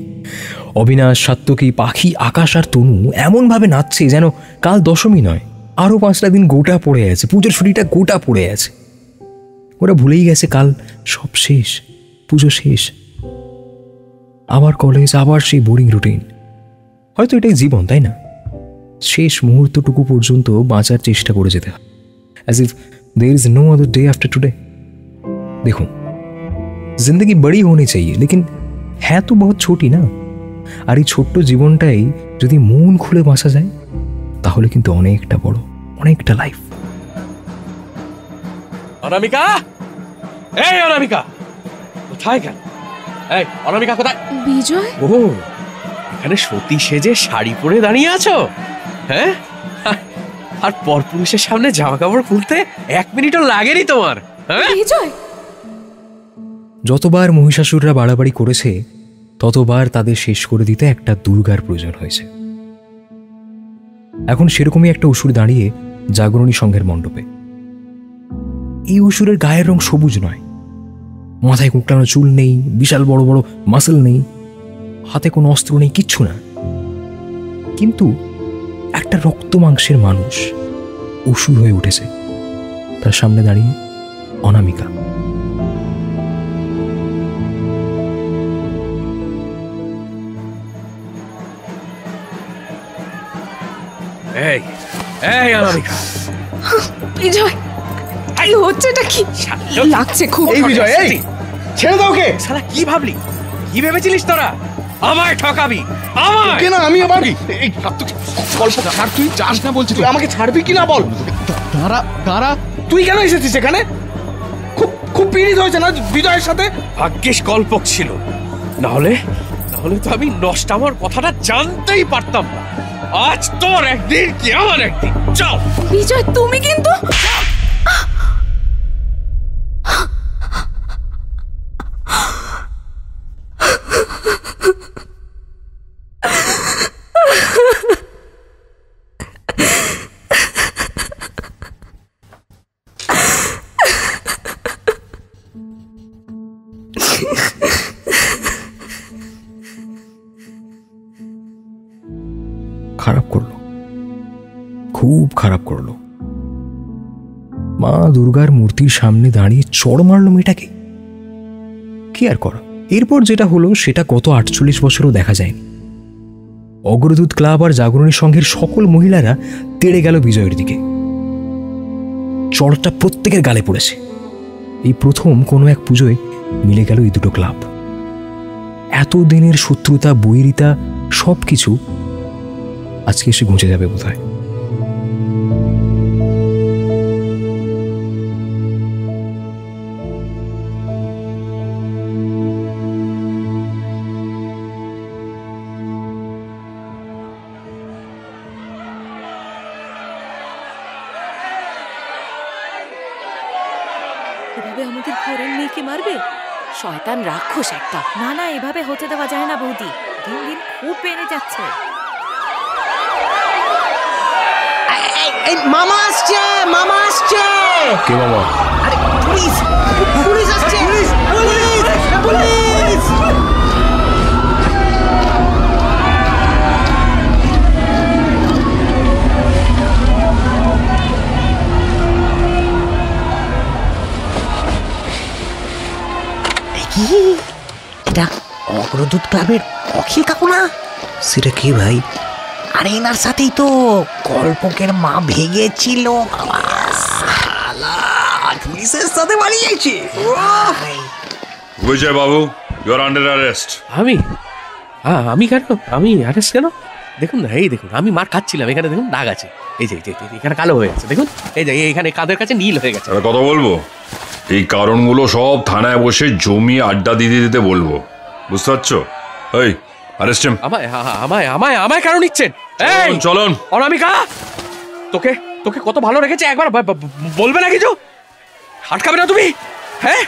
অবিনাশ, সাত্তকী, পাখি, আকাশ আর তনু এমনভাবে নাচছে যেন কাল দশমী নয়, আরও ৫টা দিন গোটা পড়ে আছে, পুজোর ছুটিটা গোটা পড়ে আছে। ওরা ভুলেই গেছে কাল সব শেষ, পুজো শেষ, আবার কলেজ, আবার সেই বোরিং রুটিন। হয়তো এটাই জীবন, তাই না? শেষ মুহূর্তটুকু পর্যন্ত বাঁচার চেষ্টা করে যেতে হয়, as if there is no other day after today. देखो, जिंदगी बड़ी होनी चाहिए, लेकिन है तो बहुत छोटी ना। আর এই ছোট্ট জীবনটাই যদি মন খুলে বাঁচা যায় তাহলে কিন্তু অনেকটা বড়, অনেকটা লাইফ। অনামিকা! এই অনামিকা, কোথায় গেল? এই অনামিকা কোথায়? বিজয়! ও, এখানে সতী সেজে শাড়ি পরে দাঁড়িয়ে আছো? হ্যাঁ, আর পরপুরুষের সামনে জামা কাপড় খুলতে 1 মিনিটও লাগেনি তোমার? বিজয়! যতবার মহিষাসুররা বাড়াবাড়ি করেছে ততবার তাদের শেষ করে দিতে একটা দুর্গার প্রয়োজন হয়েছে। এখন সেরকমই একটা অসুর দাঁড়িয়ে জাগরণী সংঘের মণ্ডপে। এই অসুরের গায়ের রং সবুজ নয়, মাথায় কুঁকড়ানো চুল নেই, বিশাল বড় বড় মাসল নেই, হাতে কোনো অস্ত্র নেই, কিচ্ছু না। কিন্তু একটা রক্ত মাংসের মানুষ অসুর হয়ে উঠেছে। তার সামনে দাঁড়িয়ে অনামিকা। এই এই অনামিকা! বিজয়, এই হচ্ছেটা কি? লাগছে খুব। এই বিজয়, এই ছেড়ে দাও। ওকে শালা, কি ভাবলি? কি ভেবেছিলিস তোরা? আমায় ঠকাবি? আমায় কেন? আমি আবার এই কলকাতা ছাড়, তুই যাস না বলছিস। তুই আমাকে ছাড়বি কি না বল। দাঁড়া দাঁড়া, তুই কেন এসেছিস এখানে? খুব খুব পীড়িত হয়েছে না বিজয়ের সাথে? ভাগ্যিস কল্পক ছিল, না হলে তো আমি নষ্টামর কথাটা জানতেই পারতাম না। আজ তোর একদিন কি আমার একদিন। চল বিজয়, তুমি কিন্তু খারাপ করলো, খুব খারাপ করলো। মা দুর্গার মূর্তির সামনে দাঁড়িয়ে চড় মারলো মেয়েটাকে। কি আর করা, এরপর যেটা হলো সেটা গত 48 বছরও দেখা যায়নি। অগ্রদূত ক্লাব আর জাগরণী সংঘের সকল মহিলারা তেড়ে গেল বিজয়ের দিকে। চড়টা প্রত্যেকের গালে পড়েছে। এই প্রথম কোনো এক পুজোয় মিলে গেল এই দুটো ক্লাব। এতদিনের শত্রুতা, বৈরিতা সবকিছু আজকে এসে ঘুঁচে যাবে বোধহয়। এভাবে আমাদের ঘরের মেয়েকে মারবে? শয়তান রাক্ষস একটা। না না, এভাবে হতে দেওয়া যায় না বৌদি, দিন দিন খুব বেড়ে যাচ্ছে। মামা আসছে, মামা আসছে। কে মামা? আরে পুলিশ, পুলিশ আসছে, পুলিশ, পুলিশ, পুলিশ। এটা অগ্রদূত ক্লাবের অখিল কাকু না? সেটা কি ভাই? আরে এনার সাথেই তো গল্পকের মা ভেগেছিল। পুলিশের সাথে পালিয়েছে। বিজয় বাবু, ইউ আর আন্ডার অ্যারেস্ট। আমি কেন? আমি অ্যারেস্ট কেন? দেখুন না, এই দেখুন, আমি মার খাচ্ছিলাম, এখানে দেখুন দাগ আছে, এই যে এখানে কালো হয়ে গেছে, দেখুন এই যে এখানে কাঁধের কাছে নীল হয়ে গেছে। কথা বলবো, এই কারণগুলো সব থানায় বসে জমিয়ে আড্ডা দিতে দিতে বলবো, বুঝতে পারছো? এই অ্যারেস্ট হিম। আমায় কেন নিচ্ছেন? এই চলুন। অনামিকা, তোকে কত ভালো রেখেছে, একবার বলবে না কিছু? আটকাবে না তুমি? হ্যাঁ,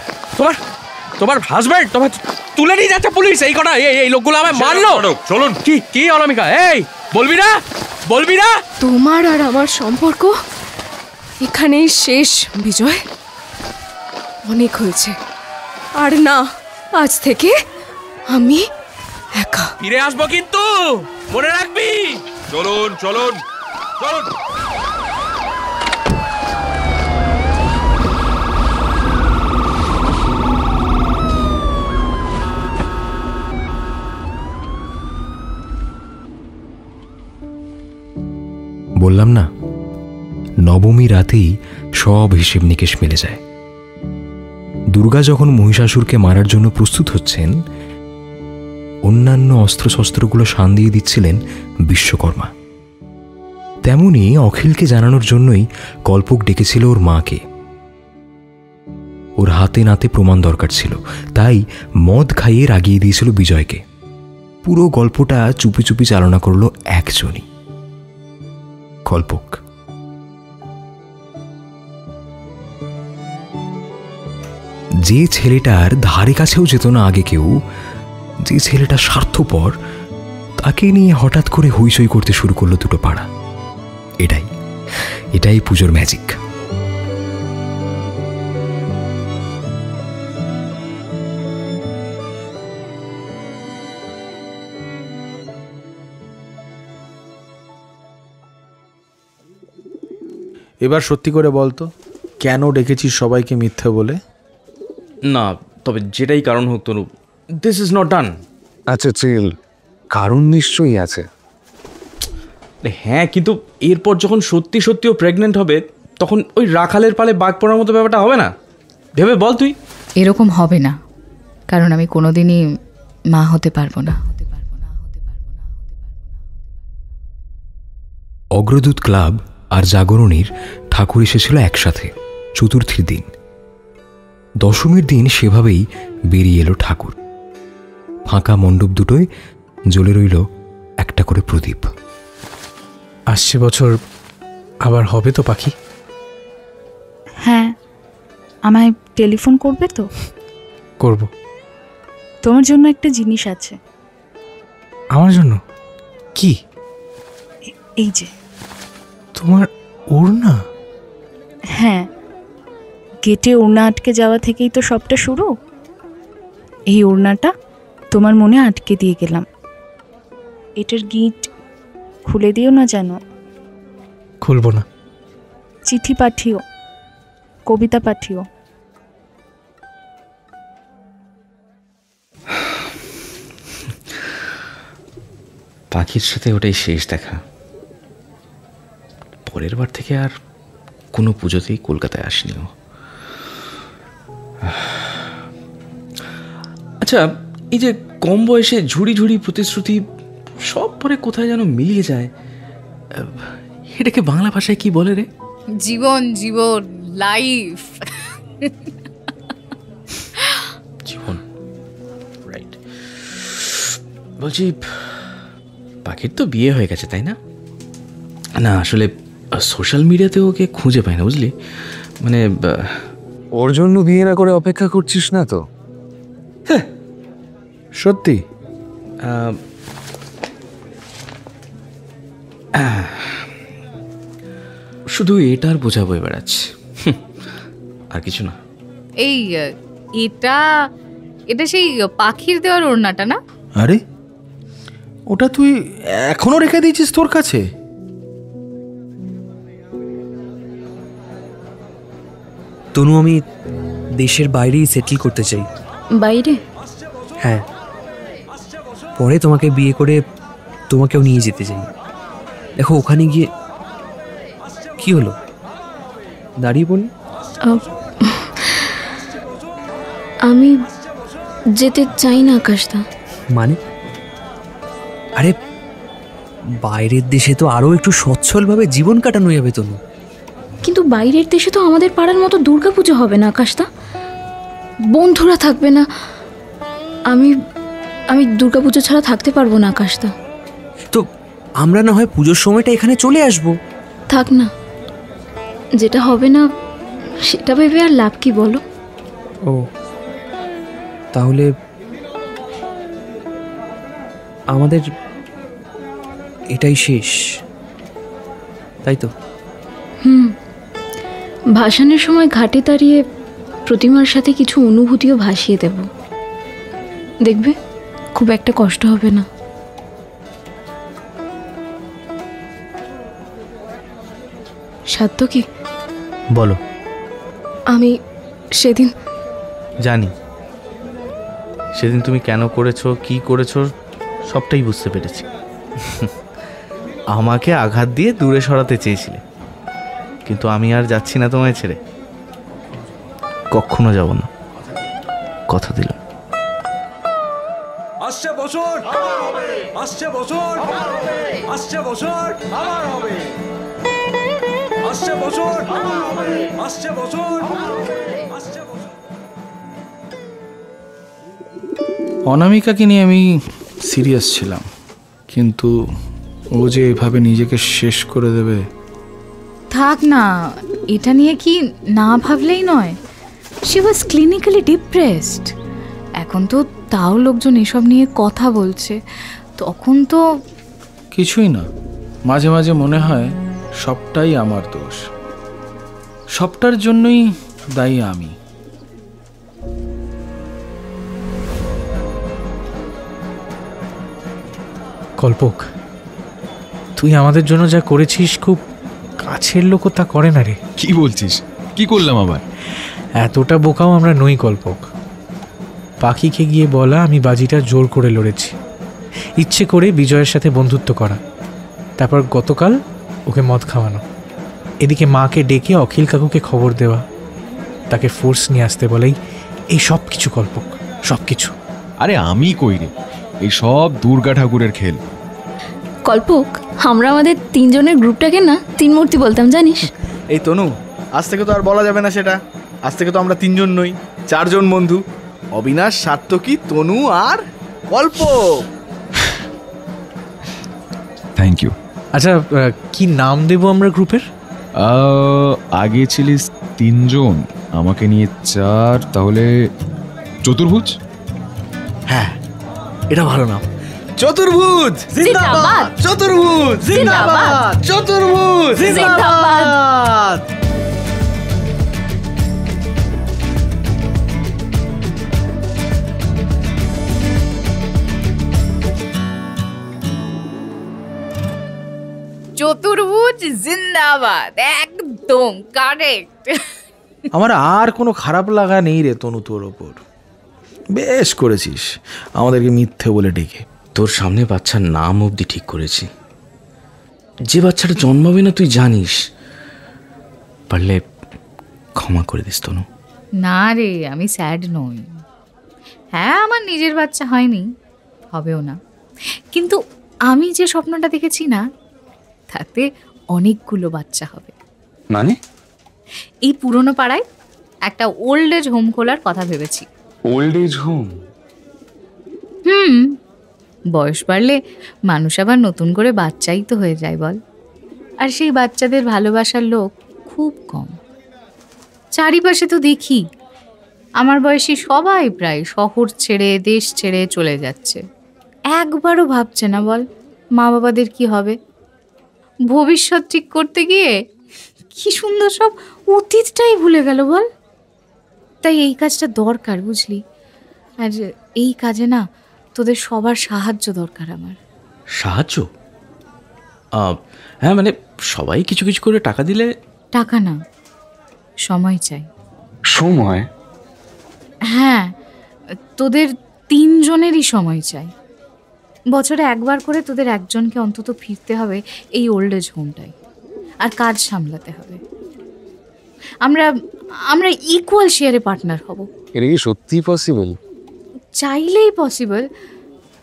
তোমার হাজবেন্ড তোমার তুলে নিয়ে যাচ্ছে পুলিশ, এই কটা এই লোকগুলো আমায় মারলো। চলুন। কি অনামিকা, এই বলবি না? তোমার আর আমার সম্পর্ক এখানেই শেষ বিজয়। অনেক হয়েছে, আর না, আজ থেকে আমি একা ফিরে আসবো, কিন্তু মনে রাখবি। চলুন। বললাম না, নবমী রাতেই সব হিসেব নিকেশ মিলে যায়। দুর্গা যখন মহিষাসুরকে মারার জন্য প্রস্তুত হচ্ছেন, অন্যান্য অস্ত্রশস্ত্রগুলো শান দিয়ে দিচ্ছিলেন বিশ্বকর্মা। তেমনি অখিলকে জানানোর জন্যই কল্পক ডেকেছিল ওর মাকে। ওর হাতে নাতে প্রমাণ দরকার ছিল, তাই মদ খাইয়ে রাগিয়ে দিয়েছিল বিজয়কে। পুরো গল্পটা চুপি চুপি চালনা করলো একজনই, কল্পক। যে ছেলেটার ধারে কাছেও যেত না আগে কেউ, যে ছেলেটা স্বার্থপর, তাকে নিয়ে হঠাৎ করে হইচই করতে শুরু করলো দুটো পাড়া। এটাই পুজোর ম্যাজিক। এবার সত্যি করে বলতো, কেন ডেকেছিস সবাইকে মিথ্যে বলে? না, তবে যেটাই কারণ হোক তনু, দিস ইজ নট ডান। আচ্ছা চিল, কারণ নিশ্চয়ই আছে। হ্যাঁ, কিন্তু এরপর যখন সত্যিও প্রেগনেন্ট হবে, তখন ওই রাখালের পালে বাঘ পড়ার মতো ব্যাপারটা হবে না? ভেবে বল তুই। এরকম হবে না, কারণ আমি কোনোদিনই মা হতে পারবো না। অগ্রদূত ক্লাব আর জাগরণীর ঠাকুর এসেছিল একসাথে চতুর্থীর দিন। দশমীর দিন সেভাবেই বেরিয়ে এলো ঠাকুর। ফাঁকা মণ্ডপ দুটোয় জ্বলে রইল একটা করে প্রদীপ। আসছে বছর আবার হবে তো পাখি? হ্যাঁ, আমায় টেলিফোন করবে তো? করব। তোমার জন্য একটা জিনিস আছে। আমার জন্য? কি? এই যে তোমার ওড়না। হ্যাঁ, গেটে ওড়না আটকে যাওয়া থেকেই তো সবটা শুরু। এই ওড়নাটা তোমার মনে আটকে দিয়ে গেলাম। এটার গিট খুলে দিও না যেন। খুলবো না। চিঠি পাঠিও, কবিতা পাঠিও। পাখির সাথে ওটাই শেষ দেখা। পরের বার থেকে আর কোনো পুজোতেই কলকাতায় আসনি ও। আচ্ছা, এই যে কম বয়সে ঝুড়ি ঝুড়ি প্রতিশ্রুতি সব পরে কোথায় যেন মিলিয়ে যায়, এটাকে বাংলা ভাষায় কি বলে রে? জীবন, জীবন, লাইফ। জীবন, রাইট। বলছি, পাখির তো বিয়ে হয়ে গেছে তাই না? না আসলে সোশ্যাল মিডিয়াতে ওকে খুঁজে পাই না, বুঝলি? মানে ওর জন্য বিয়ে না করে অপেক্ষা করছিস না তো? হ্যাঁ, সত্যি। শুধু এটার বোঝা বয়ে বেড়াচ্ছে, আর কিছু না। এই এটা এটা সেই পাখির দেওয়ার ওড়নাটা না? আরে ওটা তুই এখনো রেখে দিয়েছিস তোর কাছে? তনু, আমি দেশের বাইরেই সেটেল করতে চাই। বাইরে? হ্যাঁ, পরে তোমাকে বিয়ে করে তোমাকেও নিয়ে যেতে চাই। দেখো, ওখানে গিয়ে কি হলো, দাঁড়িয়ে বলি? আমি যেতে চাই না আকাশদা। মানে? আরে বাইরের দেশে তো আরো একটু সচ্ছলভাবে জীবন কাটানো যাবে তনু। কিন্তু বাইরের দেশে তো আমাদের পাড়ার মতো দুর্গাপুজো হবে না আকাশদা, বন্ধুরা থাকবে না। আমি আমি দুর্গাপুজো ছাড়া থাকতে পারবো না আকাশদা। তো আমরা না হয় পুজোর সময়টা এখানে চলে আসবো। থাক না, যেটা হবে না সেটা ভেবে আর লাভ কি বলো? ও, তাহলে আমাদের এটাই শেষ, তাই তো? ভাসানের সময় ঘাটে দাঁড়িয়ে প্রতিমার সাথে কিছু অনুভূতিও ভাসিয়ে দেব, দেখবে খুব একটা কষ্ট হবে না। সাত্তকী, বলো। আমি সেদিন জানি সেদিন তুমি কেন করেছো, কি করেছো, সবটাই বুঝতে পেরেছি। আমাকে আঘাত দিয়ে দূরে সরাতে চেয়েছিলে, কিন্তু আমি আর যাচ্ছি না তোমায় ছেড়ে, কখনো যাব না, কথা দিলাম। আসছে বছর আসছে বছর আসছে বছর আসছে বছর আসছে বছর। অনামিকাকে নিয়ে আমি সিরিয়াস ছিলাম, কিন্তু ও যে এভাবে নিজেকে শেষ করে দেবে। থাক না, এটা নিয়ে কি না ভাবলেই নয়। She was clinically depressed. এখন তো তাও লোকজন এসব নিয়ে কথা বলছে, তখন তো কিছুই না। মাঝে মাঝে মনে হয় সবটাই আমার দোষ, সবটার জন্যই দায়ী আমি। কল্পক, তুই আমাদের জন্য যা করেছিস, খুব কাছের লোকও তা করে না রে। কি বলছিস? কি করলাম আবার? এতটা বোকাও আমরা নই কল্পক। পাখিকে গিয়ে বলা আমি বাজিটা জোর করে লড়েছি, ইচ্ছে করে বিজয়ের সাথে বন্ধুত্ব করা, তারপর গতকাল ওকে মদ খাওয়ানো, এদিকে মাকে ডেকে অখিল কাকুকে খবর দেওয়া, তাকে ফোর্স নিয়ে আসতে বলেই এই সব কিছু কল্পক, সব কিছু। আরে আমি কই রে, এই সব দুর্গা ঠাকুরের খেল। কল্পক, আমরা আমাদের তিনজনের গ্রুপটাকে না তিন মূর্তি বলতাম, জানিস? এই তনু, আজ থেকে তো আর বলা যাবে না সেটা। আজ থেকে তো আমরা তিনজন নই, চারজন বন্ধু। অবিনাশ, সাত্তকী, তনু আর কল্পক। Thank you. আচ্ছা, কি নাম দেব আমরা গ্রুপের? আগে ছিলিস তিনজন, আমাকে নিয়ে চার, তাহলে চতুর্ভুজ। হ্যাঁ, এটা ভালো নাম। চতুর্ভুজ জিন্দাবাদ, চতুর্ভুজ জিন্দাবাদ, চতুর্ভুজ জিন্দাবাদ। চতুর্ভুজ জিন্দাবাদ, একদম কারেক্ট। আমার আর কোনো খারাপ লাগা নেই রে তনু তোর ওপর। বেশ করেছিস আমাদেরকে মিথ্যে বলে ডেকে। তোর সামনে বাচ্চার নাম অবধি ঠিক করেছি। যে বাচ্চাটা জন্মাবে না তুই জানিস, পারলে ক্ষমা করে দিস তনু। না রে, আমি স্যাড নই। হ্যাঁ, আমার নিজের বাচ্চা হয়নি, হবেও না, কিন্তু আমি যে স্বপ্নটা দেখেছি না, তাতে অনেকগুলো বাচ্চা হবে। মানে? এই পুরনো পাড়ায় একটা ওল্ড এজ হোম খোলার কথা ভেবেছি। Old age home? বয়স বাড়লে মানুষ আবার নতুন করে বাচ্চাই তো হয়ে যায় বল। আর সেই বাচ্চাদের ভালোবাসার লোক খুব কম। চারিপাশে তো দেখি আমার বয়সী সবাই প্রায় শহর ছেড়ে দেশ ছেড়ে চলে যাচ্ছে। একবারও ভাবছে না বল মা বাবাদের কি হবে। ভবিষ্যৎ ঠিক করতে গিয়ে কি সুন্দর সব অতীতটাই ভুলে গেল বল। তাই এই কাজটা দরকার, বুঝলি? আর এই কাজে না তোদের সবার সাহায্য দরকার আমার। সাহায্য? হ্যাঁ, মানে সবাই কিছু কিছু করে টাকা দিলে। টাকা না, সময় চাই। সময়? হ্যাঁ, তোদের 3 জনেরই সময় চাই। বছরে একবার করে তোদের একজনকে অন্তত ফিরতে হবে এই ওল্ড এজ হোমটায়, আর কাজ সামলাতে হবে। আমরা ইকুয়াল শেয়ারে পার্টনার হব। এটা কি সত্যি পসিবল? চাইলেই পসিবল।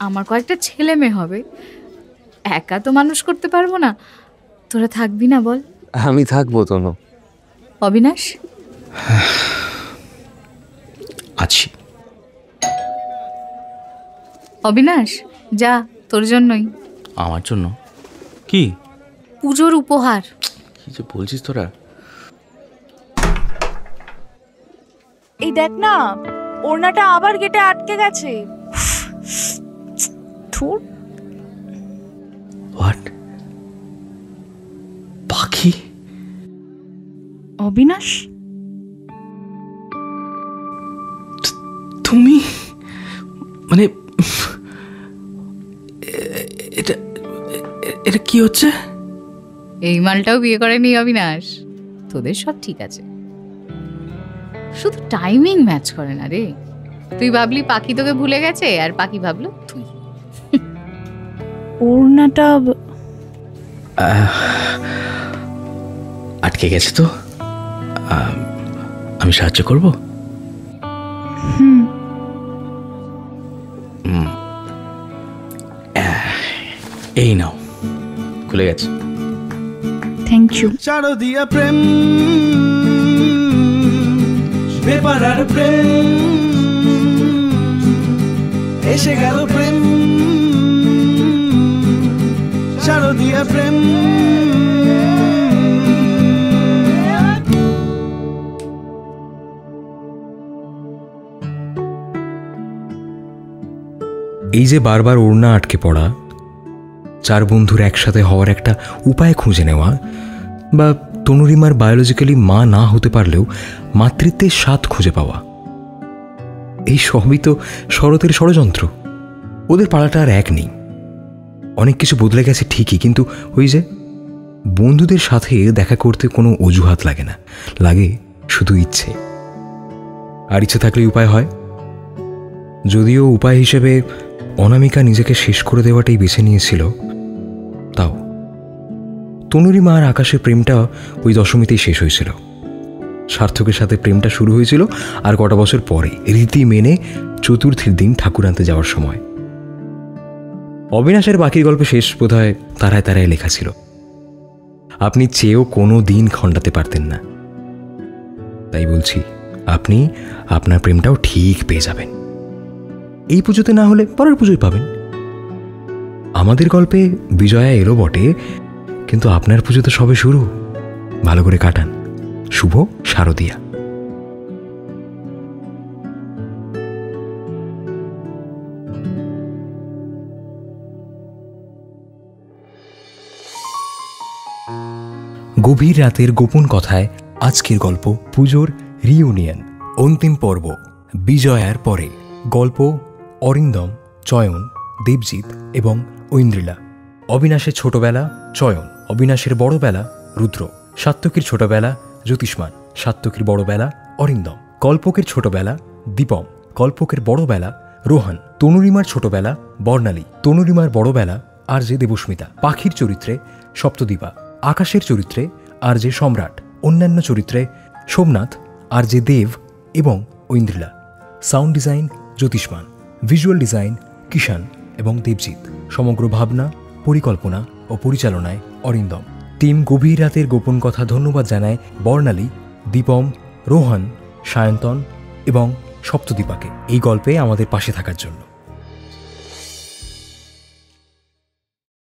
আমার কয়েকটা ছেলে মেয়ে হবে, একা তো মানুষ করতে পারবো না। তোরা থাকবি না বল? আমি থাকবো তনু। অবিনাশ? আছি। অবিনাশ যা, তোর জন্যই। আমার জন্য? কি? পুজোর উপহার। কি যে বলছিস তোরা? এই দেখ না, ওড়নাটা আবার গেটে আটকে গেছে। ধুর। হোয়াট? পাখি? অবিনাশ, তুমি মানে এটা এটা কি হচ্ছে? এই মালটাও বিয়ে করেনি অবিনাশ। তোদের সব ঠিক আছে, শুধু টাইমিং ম্যাচ করে না রে। তুই ভাবলি পাখি তোকে ভুলে গেছে, আর পাখি ভাবলো তুই। ওড়নাটা আটকে গেছে তো, আমি সাহায্য করব? এই নাও, খুলে গেছে। Thank you. শারদিয়া প্রেম, বেপারার প্রেম, এসে গেল প্রেম, শারদিয়া প্রেম। এই যে বারবার ওড়না আটকে পড়া, 4 বন্ধুর একসাথে হওয়ার একটা উপায় খুঁজে নেওয়া, বা তনুরিমার বায়োলজিক্যালি মা না হতে পারলেও মাতৃত্বের স্বাদ খুঁজে পাওয়া, এই সবই তো শরতের ষড়যন্ত্র। ওদের পাড়াটা আর এক নেই। অনেক কিছু বদলে গেছে ঠিকই, কিন্তু ওই যে বন্ধুদের সাথে দেখা করতে কোনো অজুহাত লাগে না, লাগে শুধু ইচ্ছে। আর ইচ্ছে থাকলে উপায় হয়। যদিও উপায় হিসেবে অনামিকা নিজেকে শেষ করে দেওয়াটাই বেছে নিয়েছিল, তাও তনুরিমা আর আকাশের প্রেমটা ওই দশমীতেই শেষ হয়েছিল। সার্থকের সাথে প্রেমটা শুরু হয়েছিল আর কটা বছর পরে, রীতি মেনে চতুর্থীর দিন ঠাকুর আনতে যাওয়ার সময়। অবিনাশের বাকি গল্প শেষ বোধহয় তারায় তারায় লেখা ছিল। আপনি চেয়েও কোনো দিন খণ্ডাতে পারতেন না। তাই বলছি, আপনি আপনার প্রেমটাও ঠিক পেয়ে যাবেন। এই পুজোতে না হলে পরের পুজোয় পাবেন। আমাদের গল্পে বিজয়া এলো বটে, কিন্তু আপনার পুজো তো সবে শুরু। ভালো করে কাটান। শুভ শারদিয়া। গভীর রাতের গোপন কথায় আজকের গল্প পুজোর রিইউনিয়ন, অন্তিম পর্ব, বিজয়ার পরে। গল্প অরিন্দম, চয়ন, দেবজিৎ এবং ঐন্দ্রিলা। অবিনাশের ছোটবেলা চয়ন, অবিনাশের বড়বেলা রুদ্র, সাত্তকীর ছোটবেলা জ্যোতিষ্মান, সাত্তকীর বড়বেলা অরিন্দম, কল্পকের ছোটবেলা দীপম, কল্পকের বড়বেলা রোহন, তনুরিমার ছোটবেলা বর্ণালী, তনুরিমার বড়বেলা আর জে দেবস্মিতা, পাখির চরিত্রে সপ্তদীপা, আকাশের চরিত্রে আর জে সম্রাট, অন্যান্য চরিত্রে সোমনাথ, আর জে দেব এবং Oindrila. Sound design Jyotishman, visual design Kishan এবং দেবজিৎ, সমগ্র ভাবনা, পরিকল্পনা ও পরিচালনায় অরিন্দম। টিম গভীর রাতের গোপন কথা ধন্যবাদ জানায় বর্ণালী, দীপম, রোহন, সায়ন্তন এবং সপ্তদীপাকে এই গল্পে আমাদের পাশে থাকার জন্য।